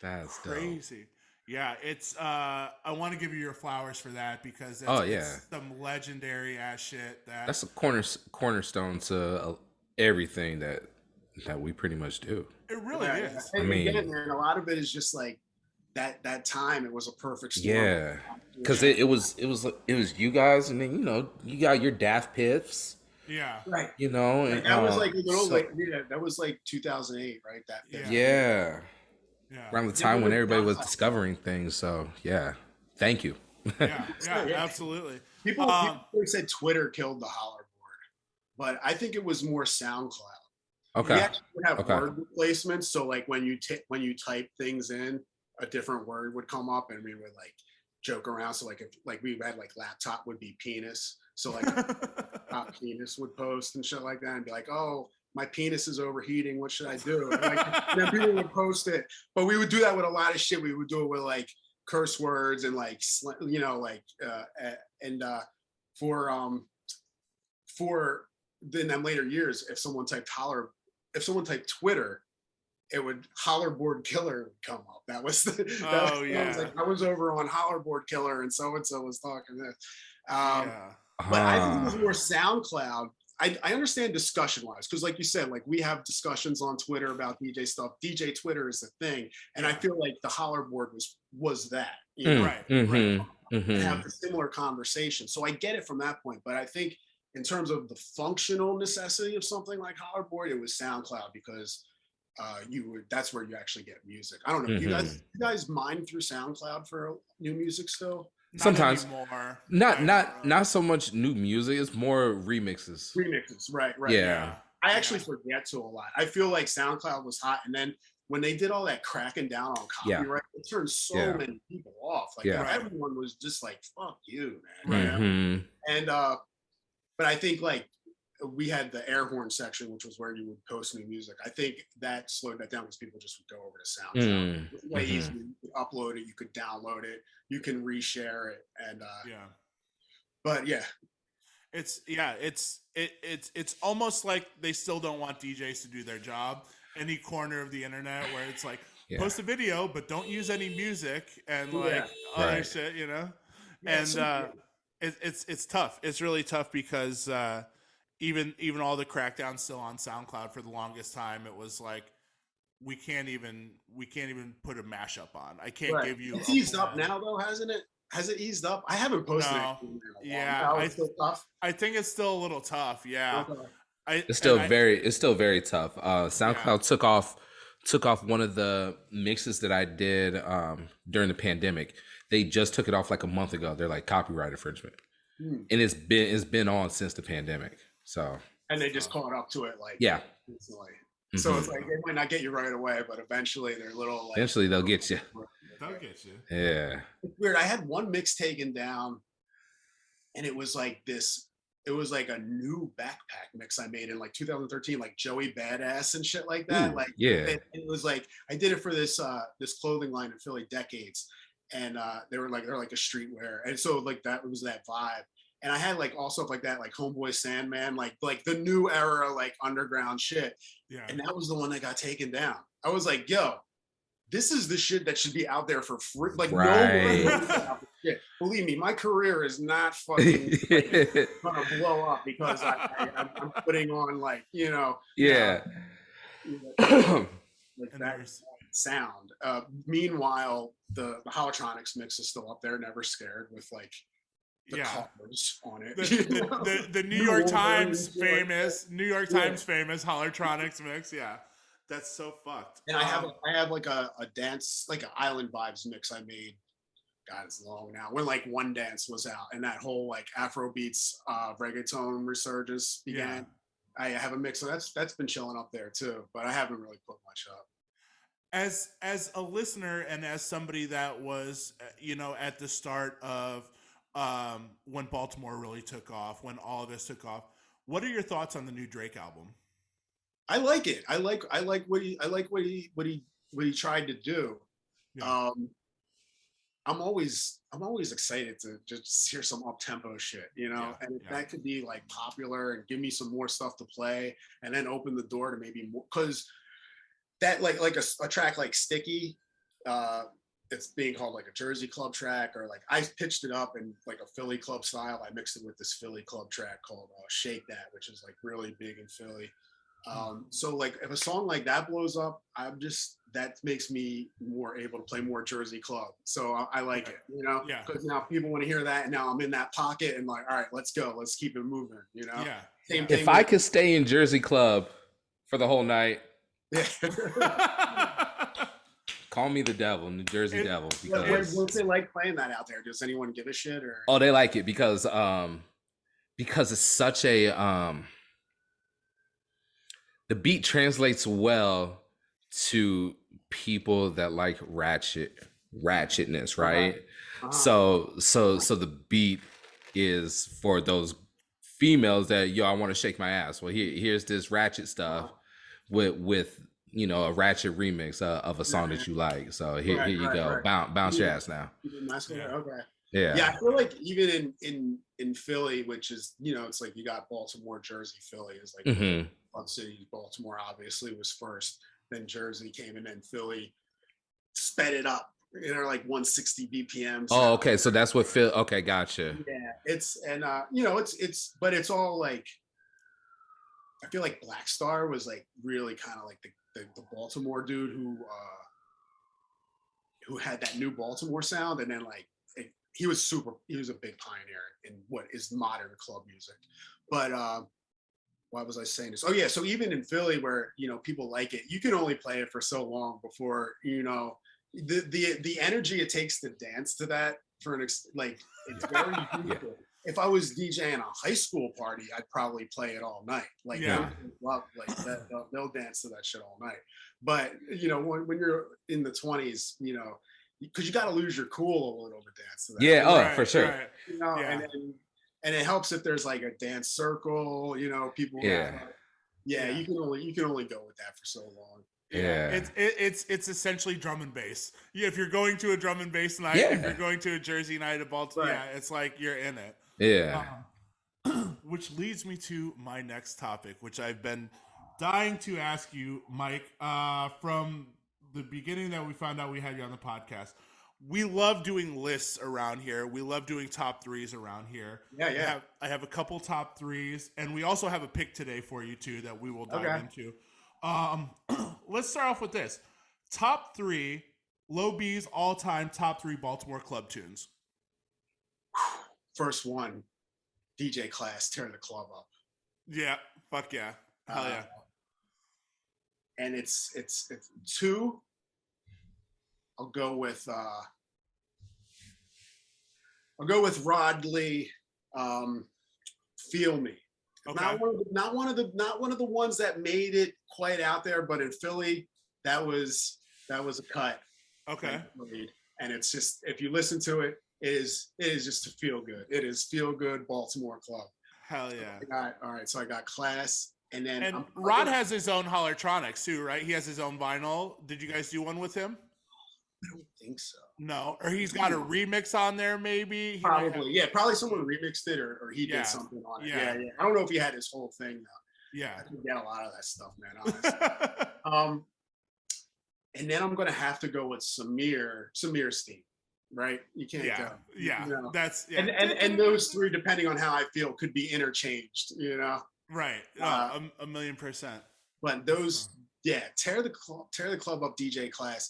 Yeah. That's crazy. Dope. Yeah, it's I want to give you your flowers for that because it's some legendary ass shit. That's a cornerstone to everything that we pretty much do. It really is. I mean, again, man, a lot of it is just like that time. It was a perfect storm. Yeah, because it was you guys, and then you got your Daft Piffs. Yeah. Right. And that was like that was like 2008, right? Yeah. Around the time when everybody was discovering things. So yeah, thank you. Yeah, absolutely. People said Twitter killed the Hollerboard, but I think it was more SoundCloud. Okay. We actually would have word replacements, so like when you type things in, a different word would come up, and we would like joke around. So like if we had like laptop would be penis, so like penis would post and shit like that, and be like, oh, my penis is overheating. What should I do? And then people would post it, but we would do that with a lot of shit. We would do it with like curse words and like for then them later years, if someone typed Twitter, it would Hollerboard Killer would come up. That was I was over on Hollerboard Killer and so was talking this. But I think it was more SoundCloud. I understand discussion wise, because like you said, like we have discussions on Twitter about DJ stuff. DJ Twitter is a thing, and I feel like the Hollerboard was that, you know, Right. and have a similar conversation. So I get it from that point, but I think in terms of the functional necessity of something like Hollerboard, it was SoundCloud, because that's where you actually get music. I don't know. You guys mine through SoundCloud for new music still? Sometimes anymore. not so much new music. It's more remixes. Right. Yeah. I actually forget to a lot. I feel like SoundCloud was hot, and then when they did all that cracking down on copyright, it turned so many people off. Like everyone was just like, "Fuck you, man." And but I think like we had the air horn section, which was where you would post new music. I think that slowed that down because people just would go over to SoundCloud. It was way easier. You could upload it, you could download it, you can reshare it, and but it's almost like they still don't want DJs to do their job. Any corner of the internet where it's like post a video, but don't use any music and like other shit, you know. And it's tough. It's really tough because even all the crackdowns still on SoundCloud for the longest time. It was like we can't even put a mashup on. I can't give you. It's eased up now though, hasn't it? Has it eased up? I haven't posted anything in a while. It's still tough. I think it's still a little tough. Yeah. Okay. It's still very tough. SoundCloud took off one of the mixes that I did during the pandemic. They just took it off like a month ago. They're like copyright infringement, and it's been on since the pandemic. So and they just caught up to it like recently. So it's like they might not get you right away, but eventually they're little. Like, eventually they'll get you. They'll get you. Yeah. It's weird. I had one mix taken down, and it was like this. It was like a new backpack mix I made in like 2013, like Joey Badass and shit like that. It was like I did it for this clothing line in Philly, Decades, and they're like a streetwear, and so like that was that vibe. And I had like all stuff like that, like Homeboy Sandman, like the new era, like underground shit. Yeah. And that was the one that got taken down. I was like, yo, this is the shit that should be out there for free. Like no one shit. Believe me, my career is not fucking gonna blow up because I'm putting on like, you know, like that sound. Meanwhile, the Hollertronix mix is still up there, Never Scared, with like the colors on it. The New York Times famous Hollertronix mix. Yeah. That's so fucked. And I have like a dance, like an Island Vibes mix I made. God, it's long now. When like One Dance was out and that whole like Afrobeats reggaeton resurgence began. I have a mix, so that's been chilling up there too. But I haven't really put much up. As a listener and as somebody that was, you know, at the start of when Baltimore really took off, when all of this took off, what are your thoughts on the new Drake album? I like it. I like what he tried to do. Yeah. I'm always excited to just hear some up tempo shit, you know, and if that could be like popular and give me some more stuff to play, and then open the door to maybe more, because that like a track like Sticky, it's being called like a Jersey club track, or like I pitched it up in like a Philly club style. I mixed it with this Philly club track called Shake That, which is like really big in Philly. So like if a song like that blows up, that makes me more able to play more Jersey club. So I like it, you know, because now people want to hear that, and now I'm in that pocket and like, all right, let's go, let's keep it moving, you know. Same thing. If I could stay in Jersey club for the whole night, call me the devil, New Jersey devil. Because what's it like playing that out there? Does anyone give a shit? Or oh, they like it because it's such a the beat translates well to people that like ratchetness, right? So the beat is for those females that, yo, I want to shake my ass. Well, here's this ratchet stuff with you know, a ratchet remix of a song that you like. So here you go. Bounce your ass now. Okay. Yeah, I feel like even in Philly, which is, you know, it's like you got Baltimore, Jersey, Philly is like club cities. Baltimore obviously was first, then Jersey came, and then Philly sped it up. You know, like 160 BPM. Oh, okay. So that's what Phil. Okay, gotcha. Yeah, it's you know, it's but it's all like I feel like Black Star was like really kind of like the Baltimore dude who had that new Baltimore sound, and then like he was a big pioneer in what is modern club music. But why was I saying this? Oh yeah, so even in Philly, where people like it, you can only play it for so long before the energy it takes to dance to that it's very useful. If I was DJing a high school party, I'd probably play it all night. Like they'll dance to that shit all night. But when you're in the 20s, because you got to lose your cool a little to dance to that. Yeah, right, for sure. Right. And it helps if there's like a dance circle. People. Yeah. You can only go with that for so long. Yeah. It's essentially drum and bass. Yeah, if you're going to a drum and bass night, if you're going to a Jersey night at Baltimore, it's like you're in it. Yeah. Which leads me to my next topic, which I've been dying to ask you, Mike, from the beginning that we found out we had you on the podcast. We love doing lists around here. We love doing top threes around here. Yeah. I have a couple top threes, and we also have a pick today for you too that we will dive into. Let's start off with this. Top three Lowbeezy all-time top three Baltimore club tunes. First one, DJ Class, Tear the Club Up. Yeah, fuck yeah. Hell yeah. And it's two. I'll go with Rod Lee, Feel Me. Okay. Not one of the ones that made it quite out there, but in Philly, that was a cut. Okay. And it's just, if you listen to it, it is just to feel good. It is feel good Baltimore club. Hell yeah. So I got Class, and then Rod has his own Hollertronix too, right? He has his own vinyl. Did you guys do one with him? I don't think so. No, or he's got a remix on there, maybe. Probably, probably someone remixed it, or he did something on it. Yeah. I don't know if he had his whole thing though. Yeah, I can get a lot of that stuff, man. Honestly. And then I'm gonna have to go with Samir Steen, right? You can't go. Yeah, that's and those three, depending on how I feel, could be interchanged. Right. A 1,000,000%. But those. Yeah, tear the club up, DJ Class.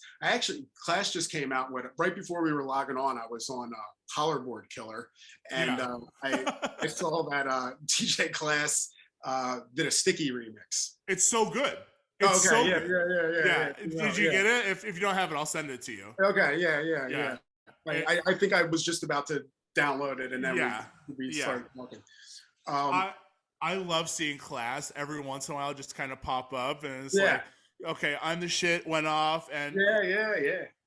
Class just came out with right before we were logging on. I was on Hollerboard Killer, and I saw that DJ Class did a Sticky remix. It's so good. It's so good. Yeah. Did you get it? If you don't have it, I'll send it to you. Okay. Yeah. I think I was just about to download it, and then we started talking. I love seeing Class every once in a while just kind of pop up, and it's like, okay, I'm the shit went off, and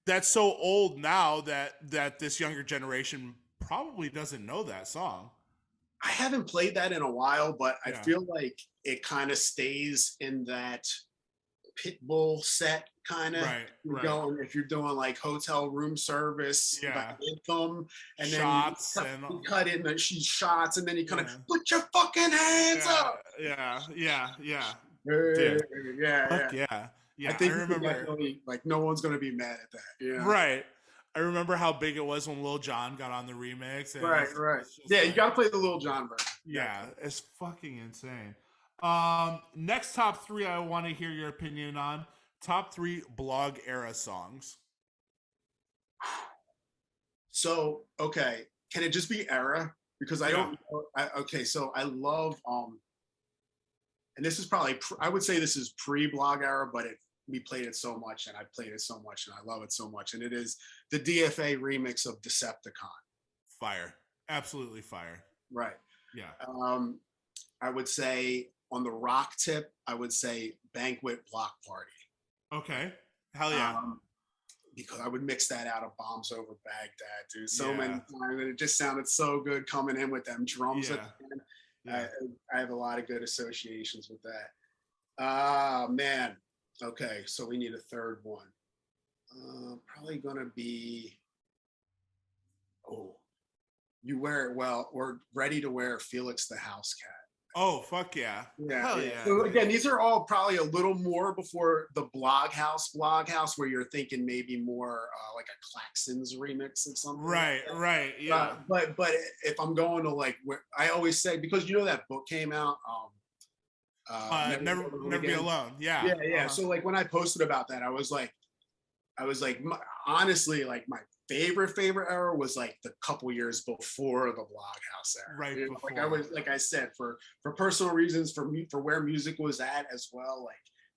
that's so old now that this younger generation probably doesn't know that song. I haven't played that in a while, but I feel like it kind of stays in that Pitbull set kind of going. If you're doing like hotel room service, anthem, and shots, then you cut in the shots, and then you kind of put your fucking hands up. Yeah. Dude. I think I remember like no one's gonna be mad at that. Yeah. Right. I remember how big it was when Lil Jon got on the remix. And right. You gotta play the Lil Jon version. Yeah, it's fucking insane. Next top three I want to hear your opinion on. Top three blog era songs. So, okay. Can it just be era? Because I don't so I love and this is probably I would say this is pre-blog era, but we played it so much, and I played it so much, and I love it so much, and it is the DFA remix of Decepticon. Fire. Absolutely fire. Right. Yeah. I would say on the rock tip, I would say Banquet Block Party. Okay. Hell yeah. Because I would mix that out of Bombs Over Baghdad, dude. So many times, and it just sounded so good coming in with them drums at the end. I have a lot of good associations with that. Man. Okay, so we need a third one. Probably gonna be, You Wear It Well, or Ready to Wear Felix the House Cat. Oh, fuck yeah. Hell yeah. So again, these are all probably a little more before the Blog House, where you're thinking maybe more like a Claxons remix of something. Right, yeah. But if I'm going to like, where I always say, because that book came out, Never Be Alone. Yeah. Yeah. So like when I posted about that, I was like, honestly, like my favorite era was like the couple years before the Bloghouse era. Right you know, before. like I was, like I said, for personal reasons, for me, for where music was at as well, like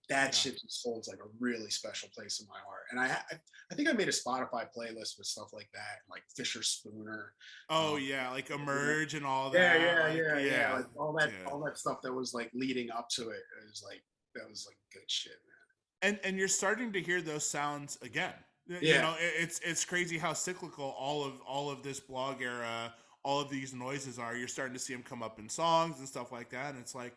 that shit just holds like a really special place in my heart. And I think I made a Spotify playlist with stuff like that, like Fisher Spooner. Oh yeah, like Emerge and all that. Yeah. Like all that stuff that was like leading up to it. It was like, that was like good shit, man. And you're starting to hear those sounds again. Yeah. You know, it's crazy how cyclical all of this blog era, all of these noises are. You're starting to see them come up in songs and stuff like that. And it's like,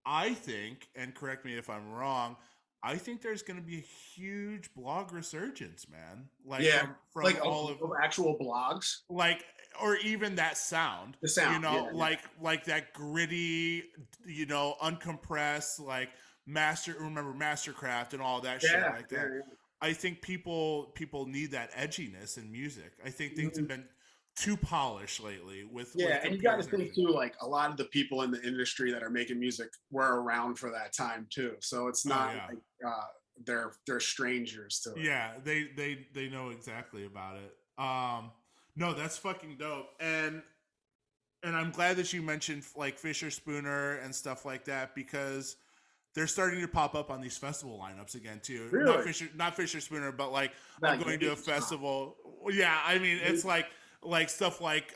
I think, and correct me if I'm wrong, I think there's going to be a huge blog resurgence, man. Like from like all of actual blogs, like, or even that sound, the sound, you know, like that gritty, you know, uncompressed, like Mastercraft and all that shit like that. Yeah. I think people need that edginess in music. I think things have been too polished lately with and you got to think too, like a lot of the people in the industry that are making music were around for that time too, so it's not like they're strangers to it. Yeah, they know exactly about it. No, that's fucking dope. And I'm glad that you mentioned like Fisher Spooner and stuff like that, because they're starting to pop up on these festival lineups again too. Really? Not Fisher Spooner, but like I'm going to a festival. Yeah, I mean it's like stuff like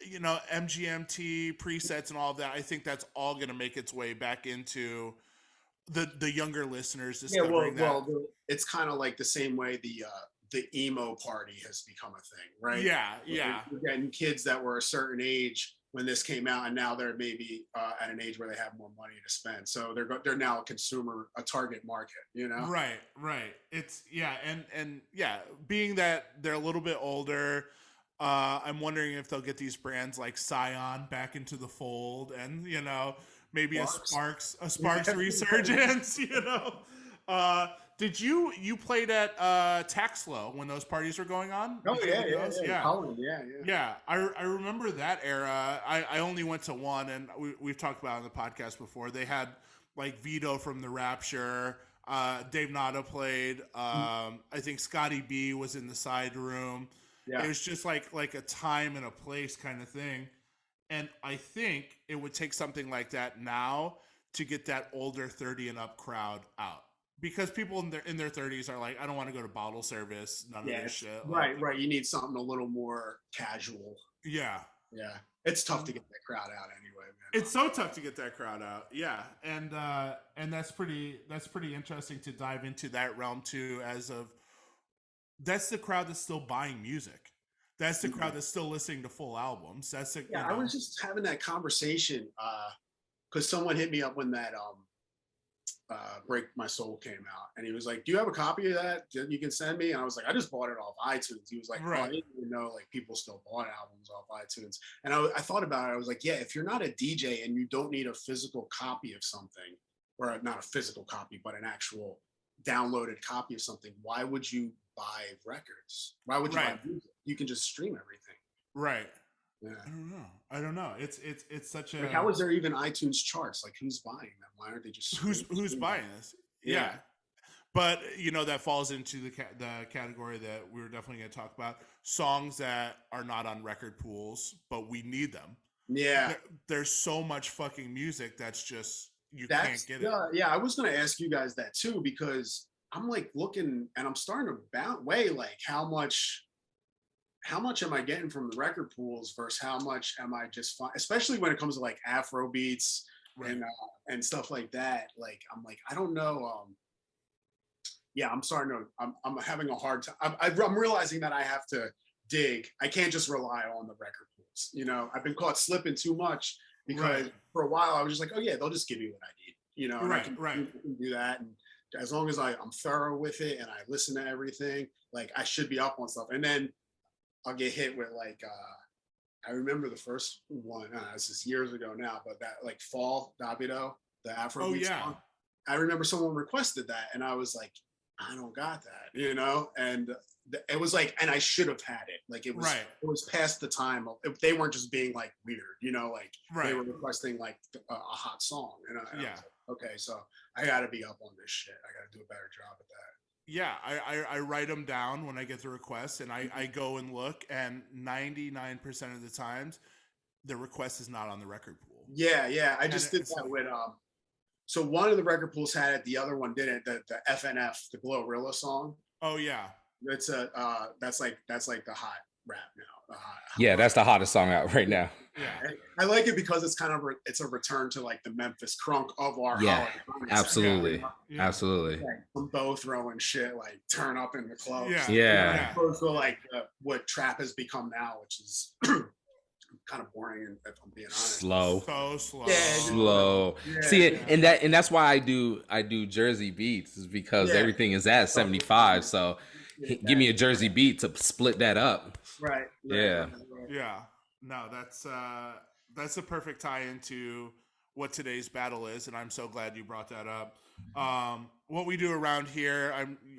you know, MGMT presets and all of that. I think that's all going to make its way back into the younger listeners discovering that. Well, it's kind of like the same way the emo party has become a thing, right? Yeah. You're getting kids that were a certain age when this came out, and now they're maybe at an age where they have more money to spend. So they're now a target market, you know? Right. It's and being that they're a little bit older, I'm wondering if they'll get these brands like Scion back into the fold, and you know, maybe a Sparks resurgence. You know, did you played at Taxlow when those parties were going on? Oh yeah. I remember that era. I only went to one, and we've talked about it on the podcast before. They had like Vito from the Rapture. Dave Nada played. I think Scotty B was in the side room. Yeah. It was just like a time and a place kind of thing. And I think it would take something like that now to get that older 30 and up crowd out. Because people in their 30s are like, I don't want to go to bottle service, none of this shit. Right. You need something a little more casual. Yeah. It's tough to get that crowd out anyway, man. It's so tough to get that crowd out. Yeah. And that's pretty interesting to dive into that realm too, that's the crowd that's still buying music. That's the crowd that's still listening to full albums. I was just having that conversation because someone hit me up when that Break My Soul came out, and he was like, do you have a copy of that you can send me? And I was like, I just bought it off iTunes. He was like, I didn't even know like people still bought albums off iTunes. And I thought about it. I was like, yeah, if you're not a DJ and you don't need a physical copy of something, or not a physical copy, but an actual downloaded copy of something, why would you buy records? Why would you buy music? You can just stream everything. Right. Yeah. I don't know. It's such a. Like, how is there even iTunes charts? Like, who's buying them? Why aren't they just who's buying this? Yeah. But you know, that falls into the category that we were definitely going to talk about: songs that are not on record pools, but we need them. Yeah. There's so much fucking music that's just can't get it. Yeah, I was going to ask you guys that too, because I'm like looking and I'm starting to weigh like how much am I getting from the record pools versus how much am I just especially when it comes to like Afro beats and stuff like that. Like, I'm like, I don't know. I'm having a hard time. I'm realizing that I have to dig. I can't just rely on the record pools. You know, I've been caught slipping too much because for a while I was just like, oh yeah, they'll just give me what I need. You know, and I can do that. And as long as I'm thorough with it and I listen to everything, like I should be up on stuff. And then I'll get hit with like, I remember the first one, this is years ago now, but that like Fall, Davido, the Afrobeat song. I remember someone requested that and I was like, I don't got that, you know? And it was like, and I should have had it. Like it was past the time. If they weren't just being like weird, like they were requesting like a hot song, and I was like, okay, so I got to be up on this shit. I got to do a better job at that. Yeah, I write them down when I get the request, and I go and look, and 99% of the times, the request is not on the record pool. Yeah. I just did that with so one of the record pools had it, the other one didn't. The FNF, the Glorilla song. Oh yeah. It's that's like the hot rap now. Yeah, that's the hottest song out right now. Yeah, I like it because it's kind of it's a return to like the Memphis crunk of our absolutely, absolutely. Like, from both throwing shit like turn up in the clubs. Yeah. Opposed to like what trap has become now, which is kind of boring, if I'm being honest. Slow. So slow. Yeah, slow. Yeah, see, and that's why I do Jersey beats, is because everything is at 75. So give me a Jersey beat to split that up. Right. Yeah. No, that's a perfect tie into what today's battle is, and I'm so glad you brought that up. What we do around here,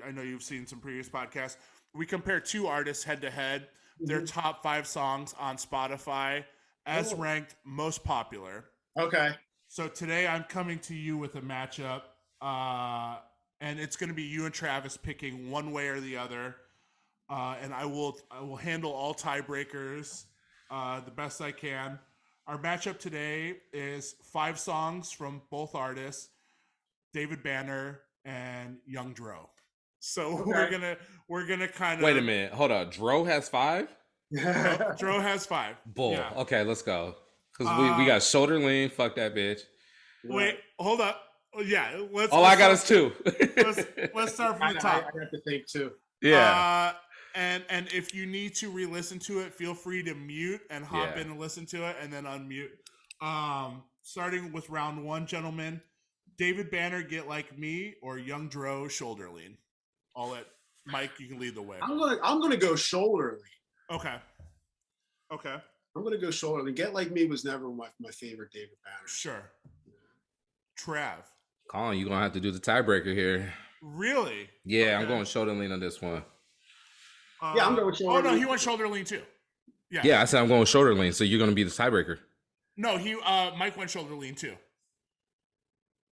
I know you've seen some previous podcasts. We compare two artists head to head, their top 5 songs on Spotify as ranked most popular. Okay. So today I'm coming to you with a matchup, and it's going to be you and Travis picking one way or the other, and I will handle all tiebreakers the best I can. Our matchup today is 5 songs from both artists, David Banner and Young Dro. So we're gonna kind of wait a minute. Hold on. Dro has 5? Dro has 5. Bull. Yeah. Okay, let's go. Because we got shoulder lean. Fuck that bitch. Wait, hold up. Yeah, let's. All I got is 2. let's start from the top. I have to think too. Yeah. And if you need to re-listen to it, feel free to mute and hop in and listen to it, and then unmute. Starting with round 1, gentlemen. David Banner, Get Like Me, or Young Dro, Shoulder Lean. I'll let Mike. You can lead the way. I'm gonna go shoulder lean. Okay. I'm gonna go shoulder lean. Get Like Me was never my favorite David Banner. Sure. Trav. Colin, you're gonna have to do the tiebreaker here. Really? Yeah, okay. I'm going shoulder lean on this one. I'm going shoulder lean. Oh no, he went shoulder lean too. Yeah, I said I'm going shoulder lean, so you're gonna be the tiebreaker. No, Mike went shoulder lean too.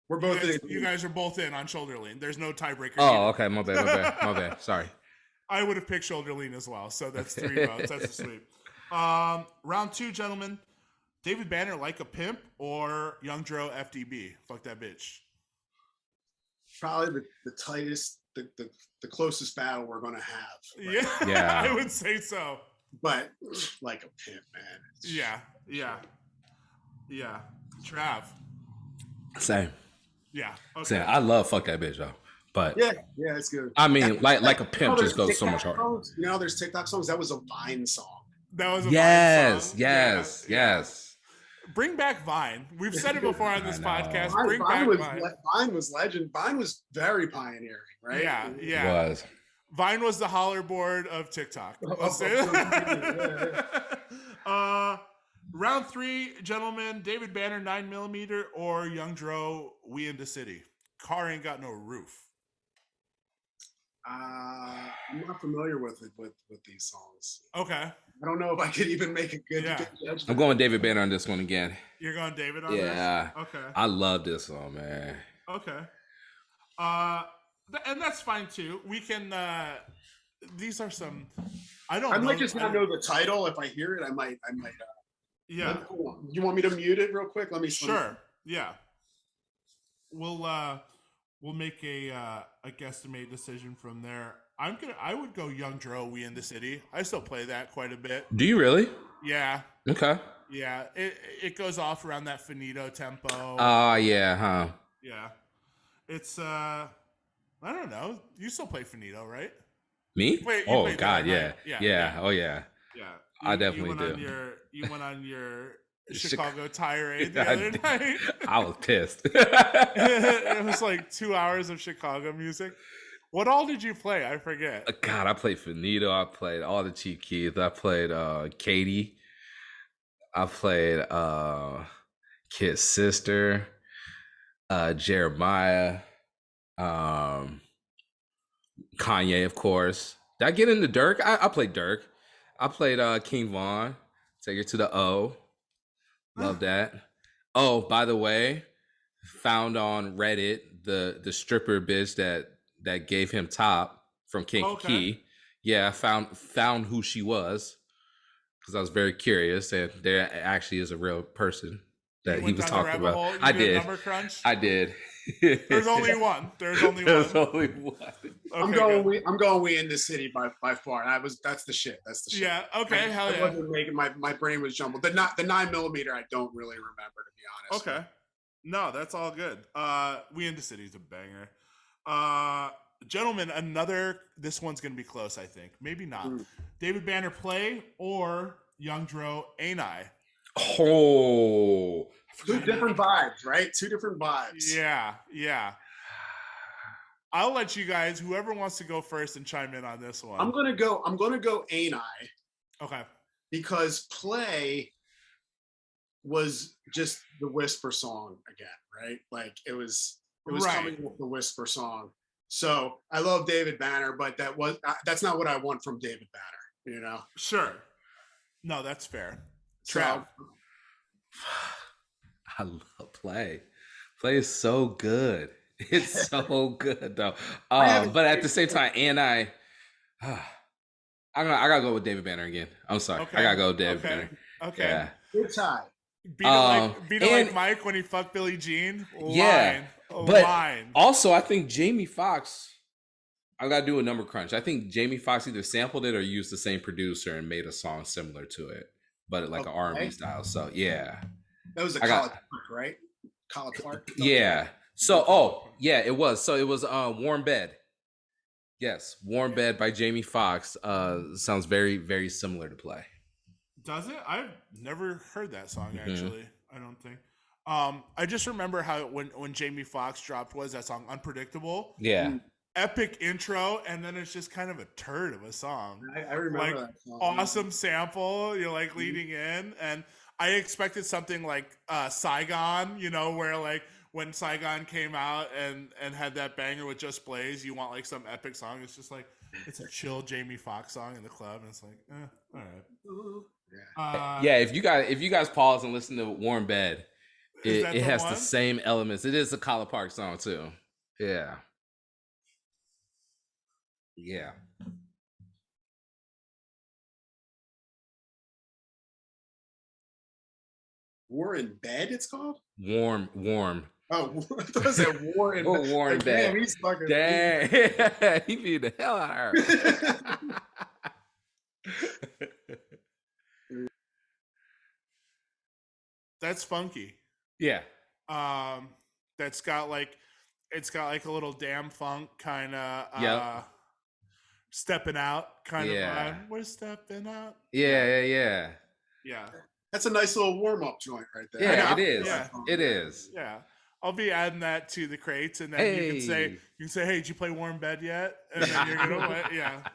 We're both you guys are both in on shoulder lean. There's no tiebreaker. Oh, okay. My bad. Sorry. I would have picked shoulder lean as well. So that's 3 votes. That's a sweep. Round 2, gentlemen. David Banner, Like a Pimp, or Young Dro, FDB? Fuck that bitch. Probably the tightest, the closest battle we're gonna have. Right? Yeah. I would say so. But Like a Pimp, man. Yeah. Trav. Same. Yeah. Okay. Same. I love Fuck That Bitch though. But yeah, it's good. I mean, like a pimp just goes so much harder. You know, there's TikTok songs. That was a Vine song. That was a Vine song. Yes. Bring back Vine. We've said it before on this podcast. Bring back Vine. Vine was legend. Vine was very pioneering, right? Yeah. It was. Vine was the Hollerboard of TikTok. Let's say round 3, gentlemen. David Banner, 9mm, or Young Dro, We in the City. Car Ain't Got No Roof. I'm not familiar with these songs. Okay. I don't know if I could even make a good judgment. I'm going David Banner on this one again. You're going David on this? Yeah. Okay. I love this song, man. Okay. And that's fine too. We can these are some I might just not know the title. If I hear it, I might yeah. You want me to mute it real quick? Let me Sure. Yeah. We'll make a guesstimate decision from there. I would go Young Dro, We in the City. I still play that quite a bit. Do you really? Yeah. Okay. Yeah. It goes off around that finito tempo. Yeah, huh? Yeah. It's I don't know. You still play finito, right? Me? Wait, oh that, God, yeah. Right? Yeah. Oh yeah. Yeah. I definitely do. You went on your Chicago tirade the other night. I was pissed. It was like 2 hours of Chicago music. What all did you play? I forget. God, I played Finito. I played all the Chief Keys. I played Katie. I played Kid's Sister, Jeremiah, Kanye, of course. Did I get into Dirk? I played Dirk. I played King Von. Take it to the O. Love that. Oh, by the way, found on Reddit the stripper bitch that gave him top from Kankakee. Yeah, I found who she was because I was very curious, and there actually is a real person that he was talking about. I did. Number crunch? I did. There's only one. There's only one. Okay, I'm going We in the City by far. That's the shit. That's the shit. Yeah. Okay. Hell yeah. Wasn't making my brain was jumbled. The 9mm I don't really remember, to be honest. Okay. No, that's all good. We in the City is a banger. Gentlemen, this one's gonna be close, I think. Maybe not. David Banner Play or Young Dro Ain't I? Oh, two different vibes, right? Two different vibes. Yeah. I'll let you guys, whoever wants to go first, and chime in on this one. I'm gonna go Ain't I. Okay. Because Play was just the Whisper song again, right? Like it was coming with the Whisper song. So I love David Banner, but that's not what I want from David Banner, you know? Sure. No, that's fair. Trav. I love Play. Play is so good. It's so good though. But at the same time, and I gotta go with David Banner again. I'm sorry. Okay. I gotta go with David Banner. Okay. Yeah. Good tie. Beat it like Mike when he fucked Billie Jean. Also, I think Jamie Foxx. I gotta do a number crunch. I think Jamie Foxx either sampled it or used the same producer and made a song similar to it, but like an R&B style. So yeah, that was College Park, right? College Park. Yeah. So it was. So it was Warm Bed. Yes, Warm Bed by Jamie Foxx. Sounds very, very similar to Play. Does it? I've never heard that song actually. I don't think. I just remember how when Jamie Foxx dropped that song Unpredictable. Yeah. Epic intro, and then it's just kind of a turd of a song. I remember that song. Awesome sample, you're like leading in, and I expected something like Saigon, where like when Saigon came out and had that banger with Just Blaze, you want like some epic song. It's just like it's a chill Jamie Foxx song in the club, and it's like, all right. Yeah, if you guys pause and listen to Warm Bed, it has the same elements. It is a College Park song too. Yeah. Yeah. War in Bed, it's called? Warm. Oh, I thought it said War in Bed. War in Bed. Damn, he's fucking. Damn. He beat the hell out of her. That's funky. Yeah. It's got like a little damn funk kind of stepping out kind of vibe. We're stepping out. Yeah. That's a nice little warm-up joint right there. Yeah, it is. Yeah. It is. Yeah. I'll be adding that to the crates, and then you can say, hey, did you play Warm Bed yet? And then you're gonna play.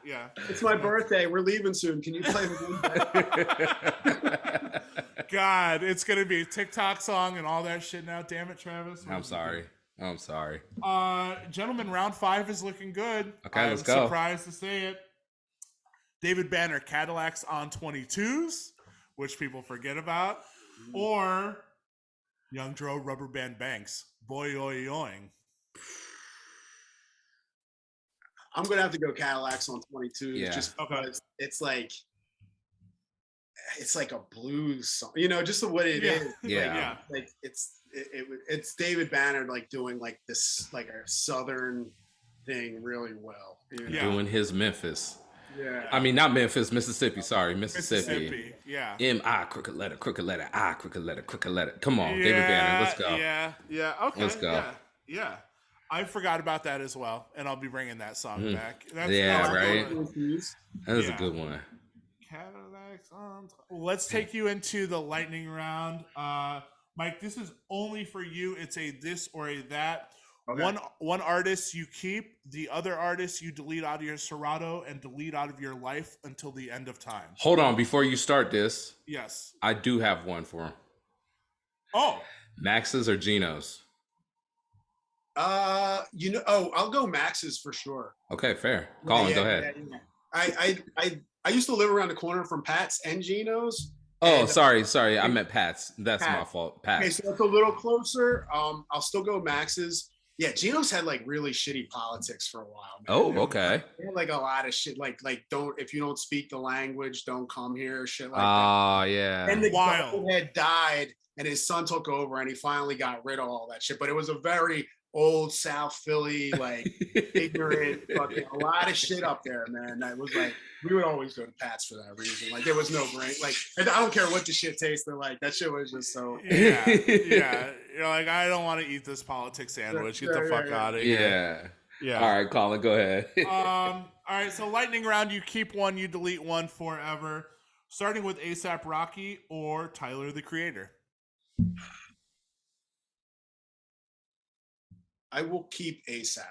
Yeah. It's my birthday. We're leaving soon. Can you play Warm Bed? God, it's gonna be a TikTok song and all that shit now. Damn it, Travis. I'm sorry. Gentlemen, round 5 is looking good. Okay, let's go. I'm surprised to say it. David Banner, Cadillacs on 22s, which people forget about, or Young Dro, Rubber Band Banks, boy oy yoing. I'm gonna have to go Cadillacs on 22s, just because it's like a blues song, just the way it is. Yeah. Like it's David Banner like doing like this like a southern thing really well. Doing his Memphis. Yeah. I mean, not Memphis, Mississippi. Sorry, Mississippi. Yeah. M-I, crooked letter, I, crooked letter. Come on, David Banner, let's go. Yeah. Okay. Let's go. Yeah. I forgot about that as well, and I'll be bringing that song back. Right? That is a good one. Cadillacs on. Let's take you into the lightning round. Mike, this is only for you. It's a this or a that. Okay. One artist you keep, the other artist you delete out of your Serato and delete out of your life until the end of time. Hold on, before you start this. Yes. I do have one for him. Oh. Max's or Geno's? I'll go Max's for sure. Okay, fair. Colin, go ahead. Yeah. I used to live around the corner from Pat's and Gino's. Oh, And sorry. I meant Pat's. That's my fault. okay, Pat's. so it's a little closer. I'll still go Max's. Yeah, Gino's had like really shitty politics for a while, man. Oh, okay. They had like a lot of shit, like don't, if you don't speak the language, don't come here, shit like that. Oh, yeah. And the guy had died, and his son took over, and he finally got rid of all that shit. But it was a very old South Philly, like ignorant, fucking a lot of shit up there, man. That was like, we would always go to Pat's for that reason. Like there was no brain. Like I don't care what the shit tasted like. That shit was just so. Yeah. You're like, I don't want to eat this politics sandwich. Get the fuck out of here. Yeah. All right, Colin, go ahead. All right. So lightning round. You keep one, you delete one forever. Starting with ASAP Rocky or Tyler the Creator. I will keep ASAP.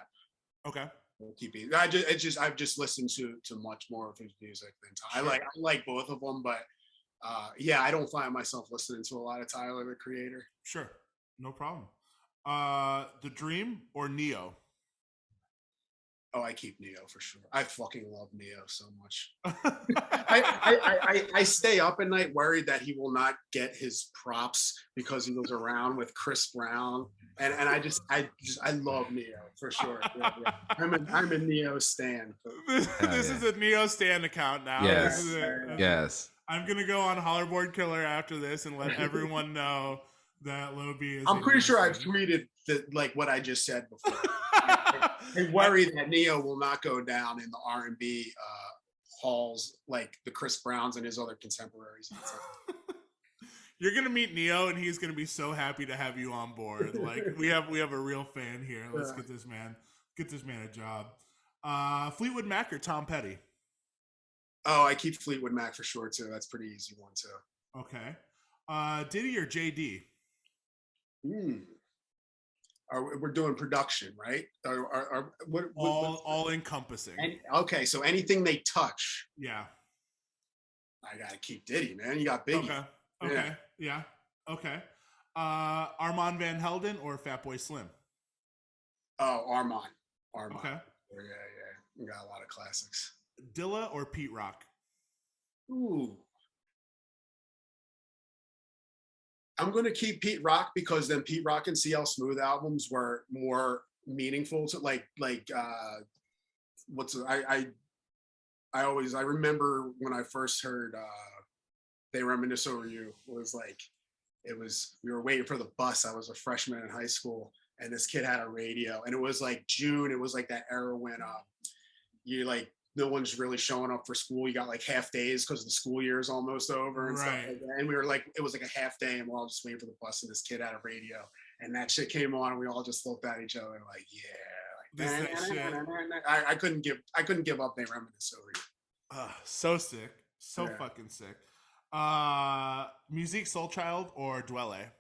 Okay. I'll keep it. I've just listened to much more of his music than Tyler. I like both of them, but yeah, I don't find myself listening to a lot of Tyler the Creator. Sure, no problem. The Dream or Neo? Oh, I keep Neo for sure. I fucking love Neo so much. I stay up at night worried that he will not get his props because he was around with Chris Brown, and I love Neo for sure. Yeah. I'm a Neo stan. This is a Neo stan account now. Yes. Yes. I'm gonna go on Hollerboard Killer after this and let everyone know that Lowbeezy is. I'm pretty sure I've tweeted like what I just said before. I worry that Neo will not go down in the R&B halls like the Chris Browns and his other contemporaries. You're gonna meet Neo, and he's gonna be so happy to have you on board. Like we have a real fan here. Let's get this man a job. Fleetwood Mac or Tom Petty? Oh, I keep Fleetwood Mac for sure too. That's a pretty easy one too. Okay. Diddy or JD? We're doing production, right? All encompassing. Okay, so anything they touch. Yeah. I gotta keep Diddy, man. You got Biggie. Okay. Yeah. Okay. Armand Van Helden or Fatboy Slim? Oh, Armand. Okay. Yeah. We got a lot of classics. Dilla or Pete Rock? Ooh. I'm going to keep Pete Rock because then Pete Rock and CL Smooth albums were more meaningful to I remember when I first heard They Reminisce Over You. We were waiting for the bus. I was a freshman in high school, and this kid had a radio, and it was like June. It was like that era when no one's really showing up for school. You got like half days because the school year is almost over and stuff like that. And we were like, it was like a half day, and we're all just waiting for the bus, and this kid had a radio, and that shit came on, and we all just looked at each other like, I couldn't give up They Reminisce Over You. So sick. Fucking sick. Musique Soulchild or Dwelle?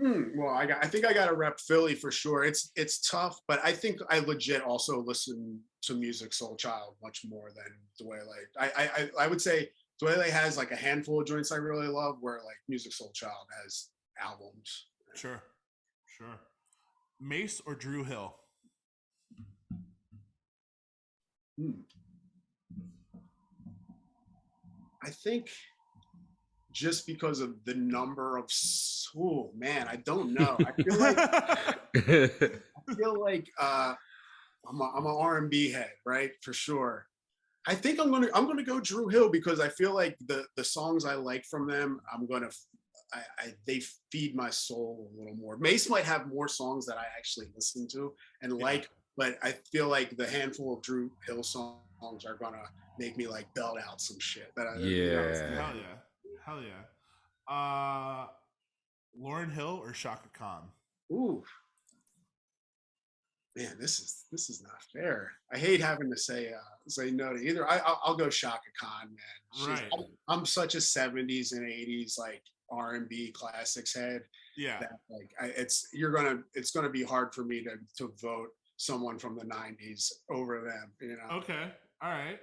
Well, I think I got to rep Philly for sure. It's tough, but I think I legit also listen to Musique Soulchild much more than Dwelle. I would say Dwelle has like a handful of joints I really love, where like Musique Soulchild has albums. Sure. Mace or Drew Hill? I think just because of the number of, oh man, I don't know. I feel like I'm an R&B head, right? For sure. I think I'm gonna go Drew Hill because I feel like the songs I like from them, they feed my soul a little more. Mace might have more songs that I actually listen to and like, but I feel like the handful of Drew Hill songs are gonna make me like belt out some shit. Hell yeah. Lauryn Hill or Shaka Khan? Ooh. Man, this is not fair. I hate having to say no to either. I'll go Shaka Khan, man. Right. I'm such a 70s and 80s like R&B classics head. Yeah. That, like it's gonna be hard for me to vote someone from the 90s over them, you know. Okay. All right.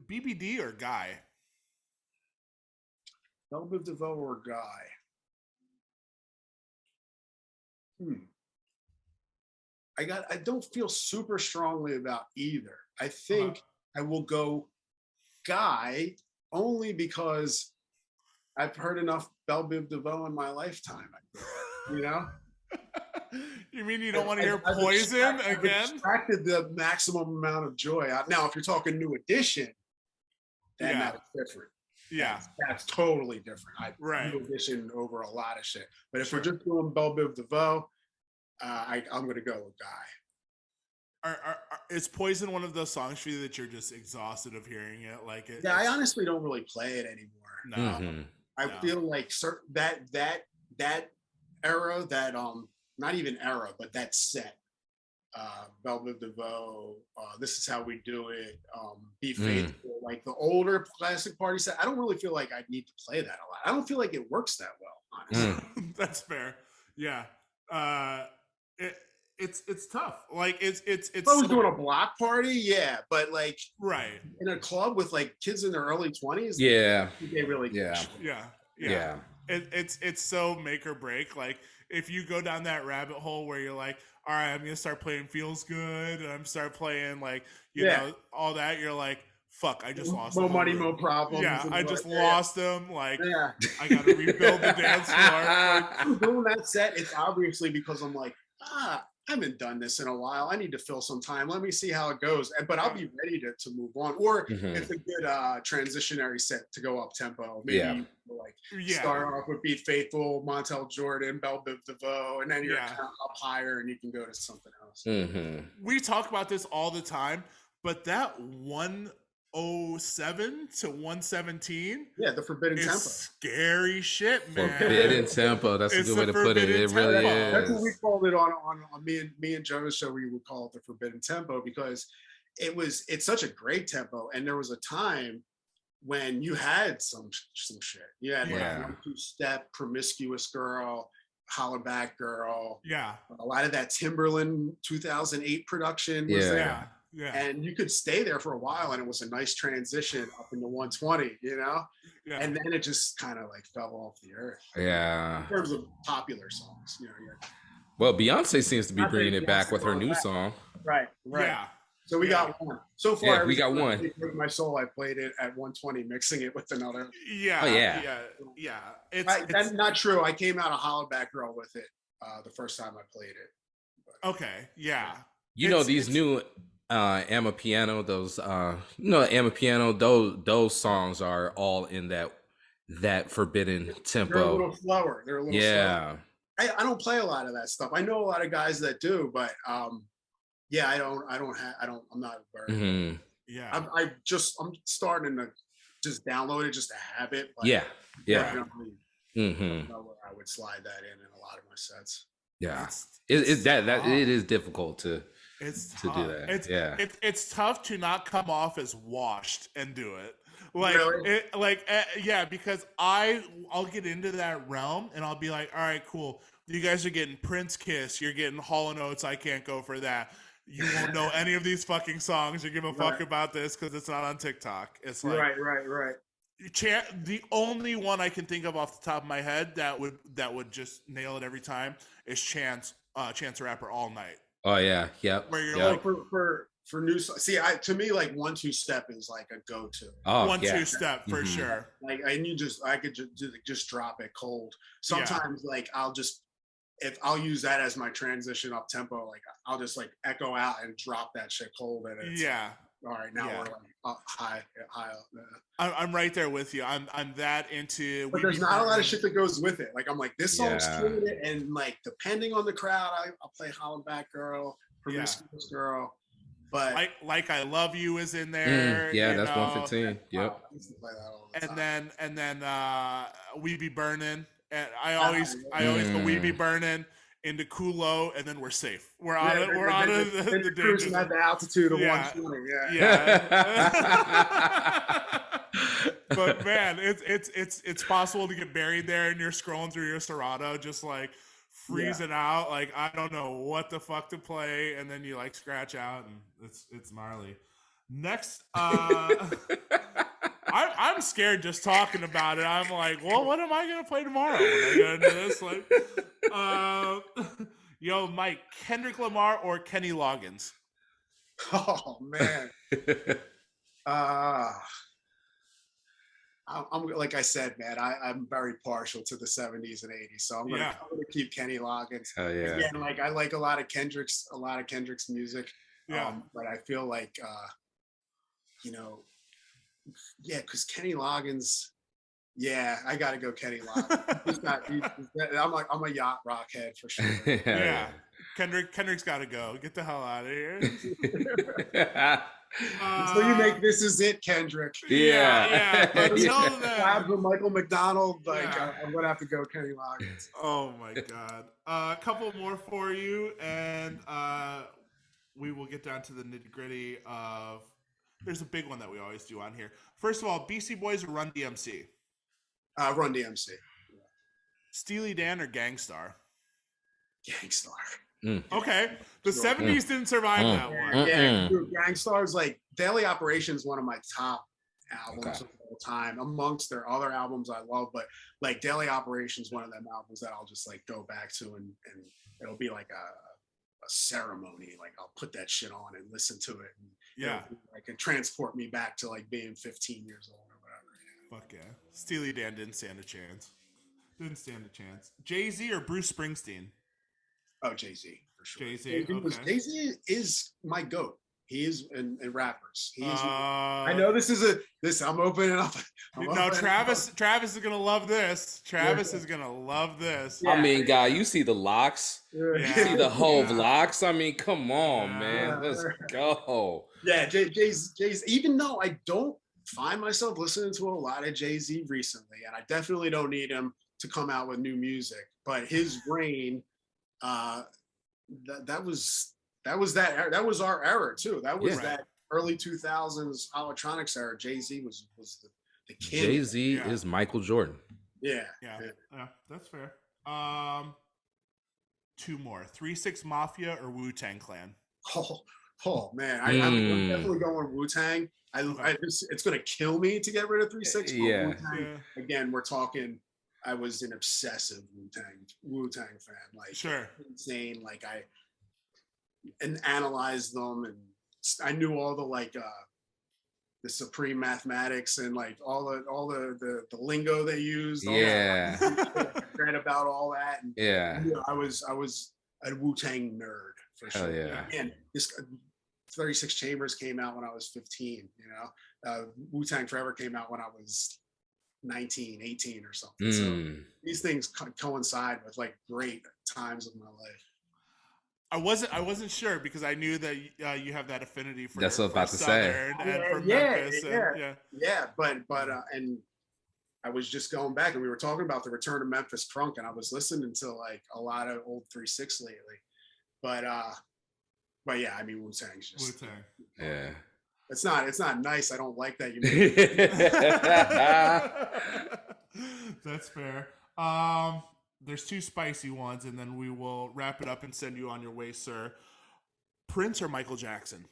BBD or Guy? Belle Biv DeVoe or Guy? I don't feel super strongly about either. I think I will go Guy only because I've heard enough Belle Biv DeVoe in my lifetime. You know. You mean you don't want to hear Poison again? I've extracted the maximum amount of joy out. Now, if you're talking New Edition, then that's different. Yeah, that's totally different. New Edition over a lot of shit. But if we're just doing Belle Biv DeVoe, I'm going to go with Guy. Is Poison one of those songs for you that you're just exhausted of hearing it? Like it? Yeah, I honestly don't really play it anymore. No, I feel like that era, that not even era, but that set, Belle Biv DeVoe, This Is How We Do It, Be Faithful, like the older classic party set. I don't really feel like I need to play that a lot. I don't feel like it works that well, honestly. That's fair. Yeah. It's tough. Like it's if I was doing a block party, yeah, but like right in a club with like kids in their early 20s, they really yeah. It's so make or break. Like if you go down that rabbit hole where you're like, all right, I'm gonna start playing Feels Good, and I'm start playing like you know all that. You're like, fuck, I just lost. No money, no problems. Yeah, I just lost them. Like I gotta rebuild the dance floor. Like, I'm doing that set. It's obviously because I'm like, I haven't done this in a while. I need to fill some time. Let me see how it goes. But I'll be ready to move on. Or it's a good transitionary set to go up tempo. Maybe start off with Be Faithful, Montel Jordan, Belle Biv DeVoe, and then you're kind of up higher and you can go to something else. We talk about this all the time, but that 107 to 117, the Forbidden Tempo, scary shit, man. Forbidden Tempo, that's a good way to put it. It really is. That's what we called it on me and Joe's show. We would call it the Forbidden Tempo because it's such a great tempo, and there was a time when you had some shit. You had like 1-2-step, Promiscuous Girl, Hollaback Girl. Yeah, a lot of that Timberland 2008 production was there. Yeah. And you could stay there for a while, and it was a nice transition up into 120, you know? Yeah. And then it just kind of like fell off the earth. Yeah. In terms of popular songs, you know. Well, Beyonce seems to be bringing it back with her new song. Right. Yeah. So we got one. So far, we got one. My soul, I played it at 120, mixing it with another. Yeah. Oh, yeah. That's not true. I came out of Hollaback Girl with it the first time I played it. But, okay. Yeah. You know, these new Amapiano, those songs are all in that forbidden tempo. They're a little slower. Slower. I don't play a lot of that stuff. I know a lot of guys that do, but I'm not very I'm starting to just download it just to have it. But definitely I would slide that in a lot of my sets. Yeah. It is difficult to tough. Do that. It's tough to not come off as washed and do it. Because I'll get into that realm and I'll be like, all right, cool. You guys are getting Prince Kiss. You're getting Hall & Oates. I can't go for that. You won't know any of these fucking songs or give a fuck about this because it's not on TikTok. It's like right. The only one I can think of off the top of my head that would just nail it every time is Chance the Rapper All Night. Oh yeah, yep. Where you're like for new, to me like 1-2-step is like a go-to. Oh, 1-2-step for sure. Like I could just drop it cold. Sometimes like I'll use that as my transition up tempo. Like I'll just like echo out and drop that shit cold, and it's all right, now we're like up high. I'm right there with you. I'm that into. But there's not a lot of shit that goes with it. Like I'm like, this song's killing it, and like depending on the crowd, I'll play Hollaback Girl, Promiscuous Girl. But like I Love You is in there. That's 115. Yep. And then We Be Burning, and I always go We Be Burning into Kulo, and then we're safe. We're on it. We're on the cruising at the altitude of 120. But man, it's possible to get buried there, and you're scrolling through your Serato, just like freezing out. Like I don't know what the fuck to play, and then you like scratch out, and it's gnarly. Next, I'm scared just talking about it. I'm like, well, what am I gonna play tomorrow when I go into this? Like, Mike, Kendrick Lamar or Kenny Loggins? Oh man. uh I'm like I said, man, I'm very partial to the 70s and 80s. So I'm gonna keep Kenny Loggins. Oh yeah. Again, like I like a lot of Kendrick's music. Yeah. But I feel like you know, yeah, because Kenny Loggins, yeah, I gotta go Kenny Loggins. I'm a yacht rock head for sure. Yeah. Kendrick's gotta go. Get the hell out of here. So you make This Is It, Kendrick. Yeah. Until then, for Michael McDonald, Yeah. I'm gonna have to go Kenny Loggins. Oh my god. A couple more for you, and we will get down to the nitty gritty of. There's a big one that we always do on here. First of all, BC Boys or Run DMC? Run DMC. Steely Dan or Gangstar? Gangstar. Okay, the 70s didn't survive that one. Yeah, Gangstar's like Daily Operations, one of my top albums of all time. Amongst their other albums I love, but like Daily Operations, one of them albums that I'll just like go back to, and it'll be like a ceremony. Like I'll put that shit on and listen to it. And like it transport me back to like being 15 years old or whatever. Fuck yeah, Steely Dan didn't stand a chance. Jay-Z or Bruce Springsteen? Oh, Jay-Z for sure. Jay-Z is my goat. He is in rappers. He is. I know this. I'm opening up. Travis is gonna love this. Travis is gonna love this. I mean, guy, you see the locks. You see the Hove locks. I mean, come on, man. Let's go. Yeah, Jay-Z. Even though I don't find myself listening to a lot of Jay-Z recently, and I definitely don't need him to come out with new music, but his reign. That was our era too. That was that early 2000s Hollertronix era. Jay-Z was the king. Jay-Z is Michael Jordan. Yeah, that's fair. Two more: 3-6 Mafia or Wu-Tang Clan? Oh man, I'm definitely going Wu-Tang. It's gonna kill me to get rid of 3-6. Wu-Tang, again, we're talking. I was an obsessive Wu-Tang fan, like insane. Like and analyzed them, and I knew all the the supreme mathematics and like all the lingo they used. Yeah, I read about all that. And, I was a Wu-Tang nerd for sure. Hell yeah. And this 36 Chambers came out when I was 15. Wu-Tang Forever came out when I was 19, 18 or something. So these things coincide with like great times of my life. I wasn't sure because I knew that you have that affinity for that's what I was about to say. And for Memphis. But and I was just going back and we were talking about the return of Memphis Crunk, and I was listening to like a lot of old 3-6 lately. But yeah, I mean Wu-Tang's just Wu-Tang. Yeah. It's not nice. I don't like that. That's fair. There's two spicy ones, and then we will wrap it up and send you on your way, sir. Prince or Michael Jackson?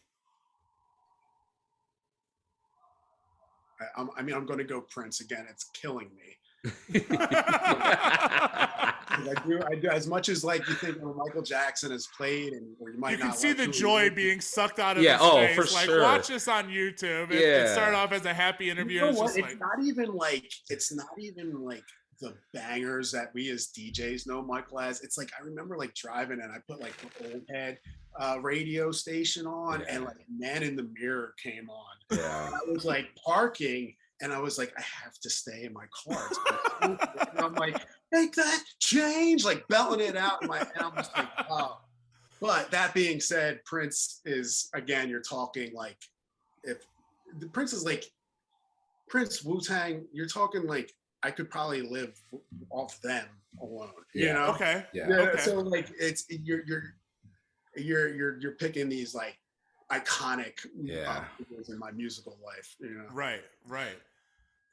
I'm going to go Prince again. It's killing me. I do as much as like you think Michael Jackson has played, and or you might can not see the joy being sucked out of his face. For like sure. Watch this on YouTube. It started off as a happy interview. It's not even like the bangers that we as DJs know Michael as. It's like I remember like driving and I put like the old head radio station on, and like Man in the Mirror came on. Yeah. And I was like parking. And I was like, I have to stay in my car. And I'm like, make that change, like belting it out. And I'm just like, oh. But that being said, Prince is, again, you're talking like, if the Prince is like, Prince, Wu-Tang, you're talking like, I could probably live off them alone. You know? Okay. Yeah. Okay. So like, it's, you're picking these like iconic figures in my musical life. You know? Right.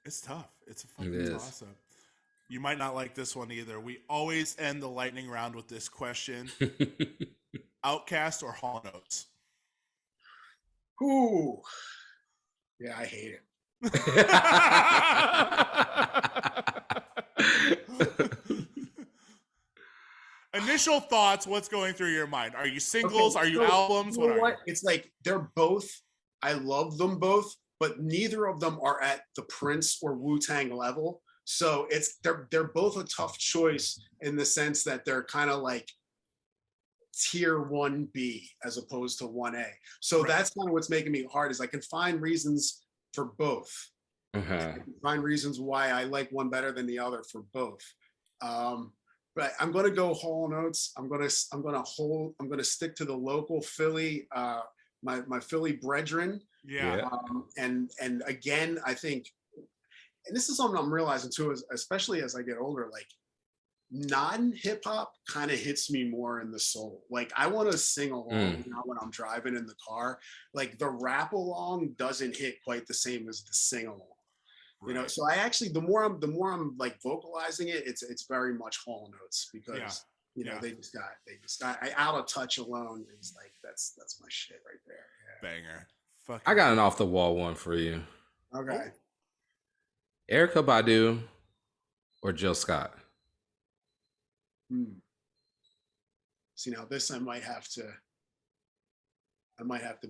It's tough. It's a fucking toss-up. You might not like this one either. We always end the lightning round with this question. Outkast or Hall & Oates? Ooh. Yeah, I hate it. initial thoughts. What's going through your mind? Are you singles? Okay, are you so, albums? you know What are what? you? It's like they're both. I love them both, but neither of them are at the Prince or Wu-Tang level. So they're both a tough choice in the sense that they're kind of like tier 1B as opposed to 1A. So that's kind of what's making me hard is I can find reasons for both. I can find reasons why I like one better than the other for both. But I'm gonna go Hall & Oates. I'm gonna stick to the local Philly, my Philly brethren. Yeah. And again, I think, and this is something I'm realizing too, especially as I get older, like non-hip hop kind of hits me more in the soul. Like I want to sing along now when I'm driving in the car. Like the rap along doesn't hit quite the same as the sing along. You know, so I actually the more I'm like vocalizing it, it's very much Hall & Oates because you know they just got Out of Touch alone is like that's my shit right there. Banger. I got an off the wall one for you. Okay. Erykah Badu or Jill Scott? See, now this I might have to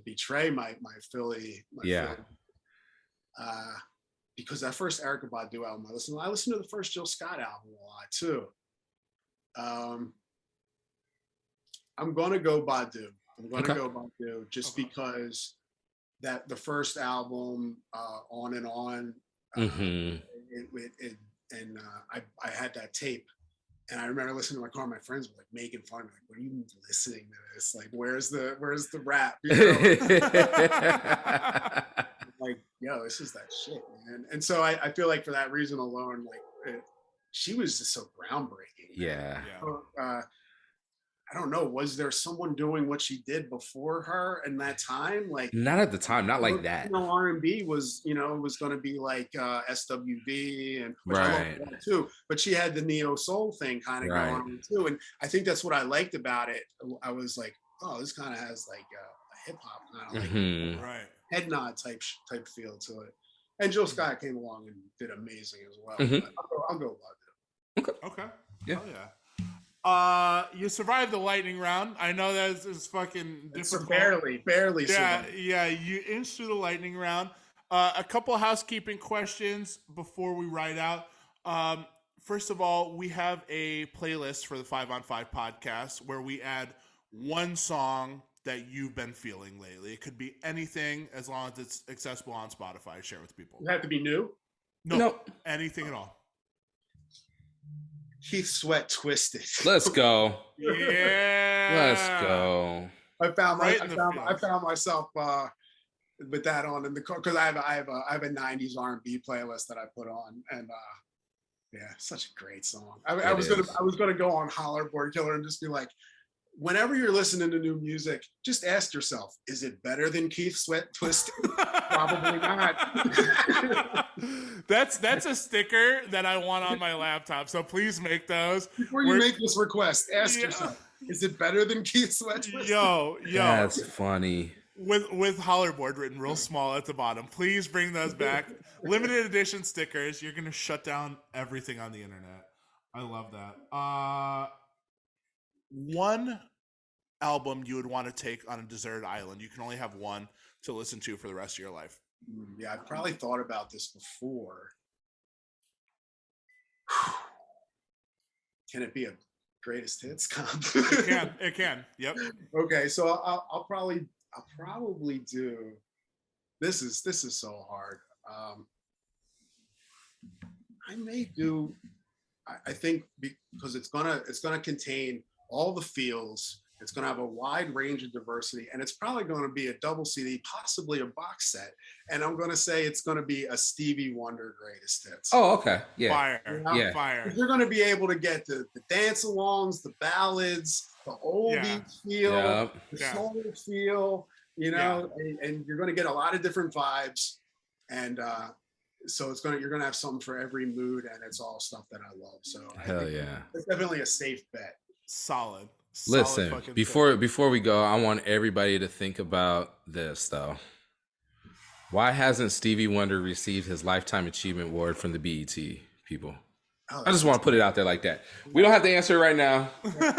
betray my Philly. Philly. Because that first Erykah Badu album, I listened to the first Jill Scott album a lot too. I'm gonna go Badu. Go Badu just because that the first album, On and On, I had that tape. And I remember listening to my car. My friends were like making fun of me, like, "What are you listening to this? Like, where's the rap?" You know? Like, yo, this is that shit, man. And so I feel like for that reason alone, like, she was just so groundbreaking. Yeah. I don't know. Was there someone doing what she did before her in that time? Like, not at the time, not like that. You know, R&B was, was going to be like SWV and which I love that too. But she had the neo soul thing kind of going on too, and I think that's what I liked about it. I was like, oh, this kind of has like a hip hop kind of like head nod type feel to it. And Jill Scott came along and did amazing as well. I'll go about it. Okay. Yeah. Oh, yeah. You survived the lightning round. I know that is fucking difficult. Barely. Yeah. You inched through the lightning round. A couple housekeeping questions before we ride out. First of all, we have a playlist for the 5 on 5 podcast where we add one song that you've been feeling lately. It could be anything as long as it's accessible on Spotify. Share with people. Does it have to be new? No. Anything at all. Keith Sweat, Twisted. Let's go. Yeah. Let's go. I found myself with that on in the car because I have a 90s R&B playlist that I put on, and such a great song. I was gonna go on Hollerboard Killer and just be like, whenever you're listening to new music, just ask yourself, is it better than Keith Sweat Twisted? Probably not. That's a sticker that I want on my laptop. So please make those. Before you make this request, ask yourself, is it better than Keith Sweat Twisted? Yo. That's funny. With Hollerboard written real small at the bottom. Please bring those back. Limited edition stickers. You're gonna shut down everything on the internet. I love that. One album you would want to take on a deserted island. You can only have one to listen to for the rest of your life. Yeah, I've probably thought about this before. Can it be a greatest hits comp? It can. Yep. Okay, so I'll probably do. This is so hard. I may do. I think because it's gonna contain all the feels. It's going to have a wide range of diversity, and it's probably going to be a double CD, possibly a box set. And I'm going to say it's going to be a Stevie Wonder greatest hits. Oh, okay. Yeah. Fire. Yeah. Fire. You're going to be able to get the dance-alongs, the ballads, the oldies feel, the soul feel, and you're going to get a lot of different vibes. And so you're going to have something for every mood, and it's all stuff that I love. So hell yeah. It's definitely a safe bet. Solid. Listen, before we go, I want everybody to think about this though. Why hasn't Stevie Wonder received his Lifetime Achievement Award from the BET people? Oh, I just want to put it out there like that. We don't have to answer it right now.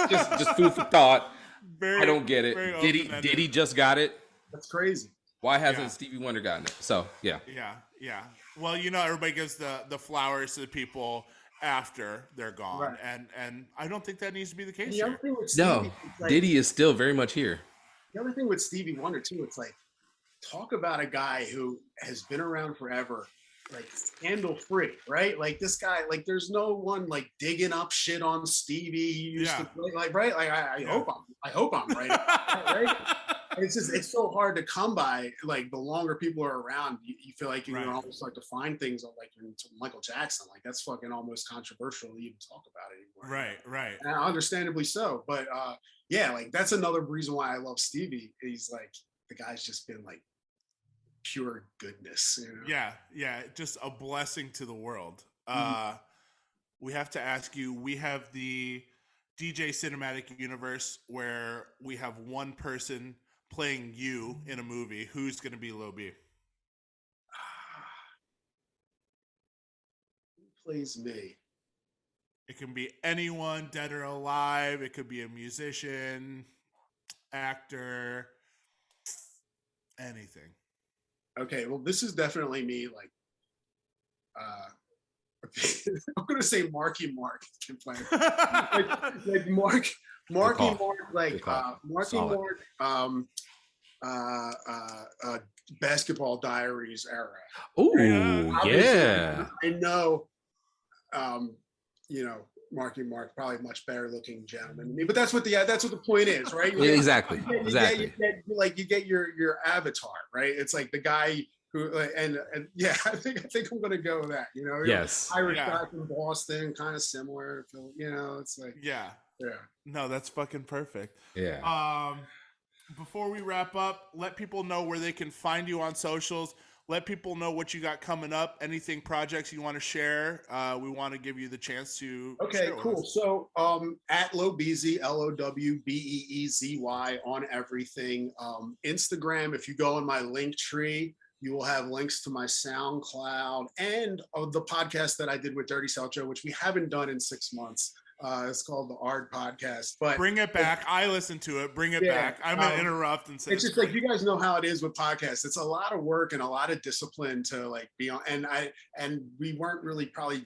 Just food for thought. I don't get it. Did he just got it? That's crazy. Why hasn't Stevie Wonder gotten it? So Yeah. Well, everybody gives the flowers to the people after they're gone, Right. and I don't think that needs to be the case. The other thing with no, Stevie, like, Diddy is still very much here. The other thing with Stevie Wonder too, it's like, talk about a guy who has been around forever, like scandal free, right? Like this guy, like there's no one like digging up shit on Stevie. He used to play, like, right? Like I hope I'm right. Right? It's so hard to come by. Like the longer people are around, you feel like you're almost like to find things like Michael Jackson. Like that's fucking almost controversial to even talk about it anymore. Right. And understandably so. But yeah, like that's another reason why I love Stevie. He's like, the guy's just been like pure goodness. Yeah, just a blessing to the world. We have to ask you, we have the DJ cinematic universe where we have one person playing you in a movie. Who's going to be Lowbee? Who plays me? It can be anyone, dead or alive. It could be a musician, actor, anything. Okay, well, this is definitely me. Like, I'm gonna say Marky Mark can play. like Marky Mark, like Marky Mark, Basketball Diaries era. Oh yeah. I know, Marky Mark, probably a much better looking gentleman than me, but that's what the point is, right? Exactly. You get your avatar, right? It's like the guy who, and yeah, I think I'm gonna go with that. Yes. Irish guy from Boston, kind of similar. It's like yeah. No, that's fucking perfect. Yeah. Before we wrap up, let people know where they can find you on socials. Let people know what you got coming up. Anything, projects you want to share? We want to give you the chance to. Okay, cool. So at Lowbeezy, Lowbeezy on everything. Instagram, if you go on my link tree, you will have links to my SoundCloud and the podcast that I did with Dirty South Joe, which we haven't done in 6 months. It's called the Art Podcast. But bring it back. I listened to it. Bring it back. I'm gonna interrupt and say it's just like, you guys know how it is with podcasts. It's a lot of work and a lot of discipline to like be on. And we weren't really probably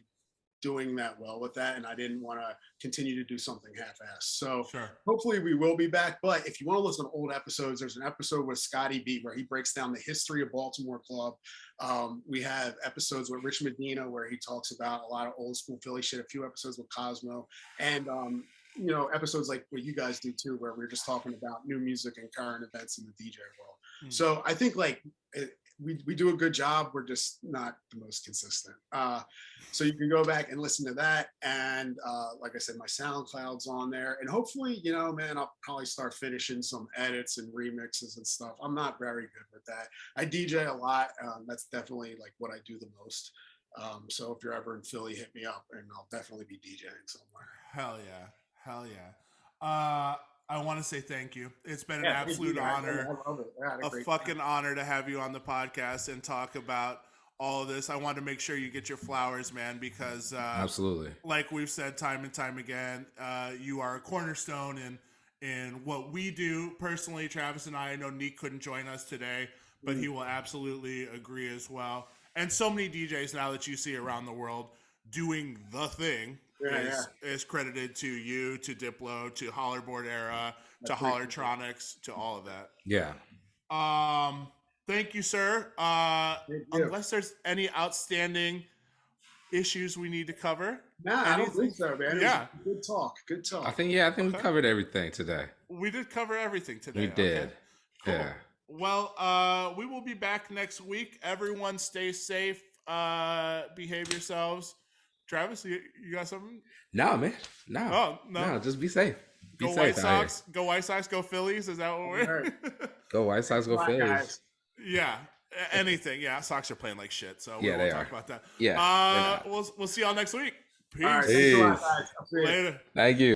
doing that well with that, and I didn't want to continue to do something half-assed. So hopefully we will be back. But if you want to listen to old episodes, there's an episode with Scotty B where he breaks down the history of Baltimore club. We have episodes with Rich Medina where he talks about a lot of old school Philly shit, a few episodes with Cosmo, and episodes like what you guys do too, where we're just talking about new music and current events in the DJ world. So I think we do a good job. We're just not the most consistent. So you can go back and listen to that. And like I said, my SoundCloud's on there. And hopefully, I'll probably start finishing some edits and remixes and stuff. I'm not very good with that. I DJ a lot. That's definitely like what I do the most. So if you're ever in Philly, hit me up and I'll definitely be DJing somewhere. Hell yeah. I want to say thank you. It's been an absolute honor, a fucking honor to have you on the podcast and talk about all of this. I want to make sure you get your flowers, man, because absolutely, like we've said time and time again, you are a cornerstone in what we do personally. Travis and I know Neek couldn't join us today, but he will absolutely agree as well. And so many DJs now that you see around the world doing the thing. Is credited to you, to Diplo, to Hollerboard era, to Hollertronix, to all of that. Yeah. Thank you, sir. Unless there's any outstanding issues we need to cover. I don't think so, man. Yeah. Good talk. I think we covered everything today. We did cover everything today. We did. Okay. Cool. Yeah. Well, we will be back next week. Everyone stay safe. Behave yourselves. Travis, you got something? No, man. No. Oh, no. Just be safe. Go White Sox. Go White Sox. Go Phillies. Is that what we're? Go White Sox. Go Phillies. Guys. Yeah. Anything. Yeah. Sox are playing like shit. So yeah, we'll talk about that. Yeah. We'll see y'all next week. Peace. All right, Peace. Thanks a lot, guys. Later. Thank you.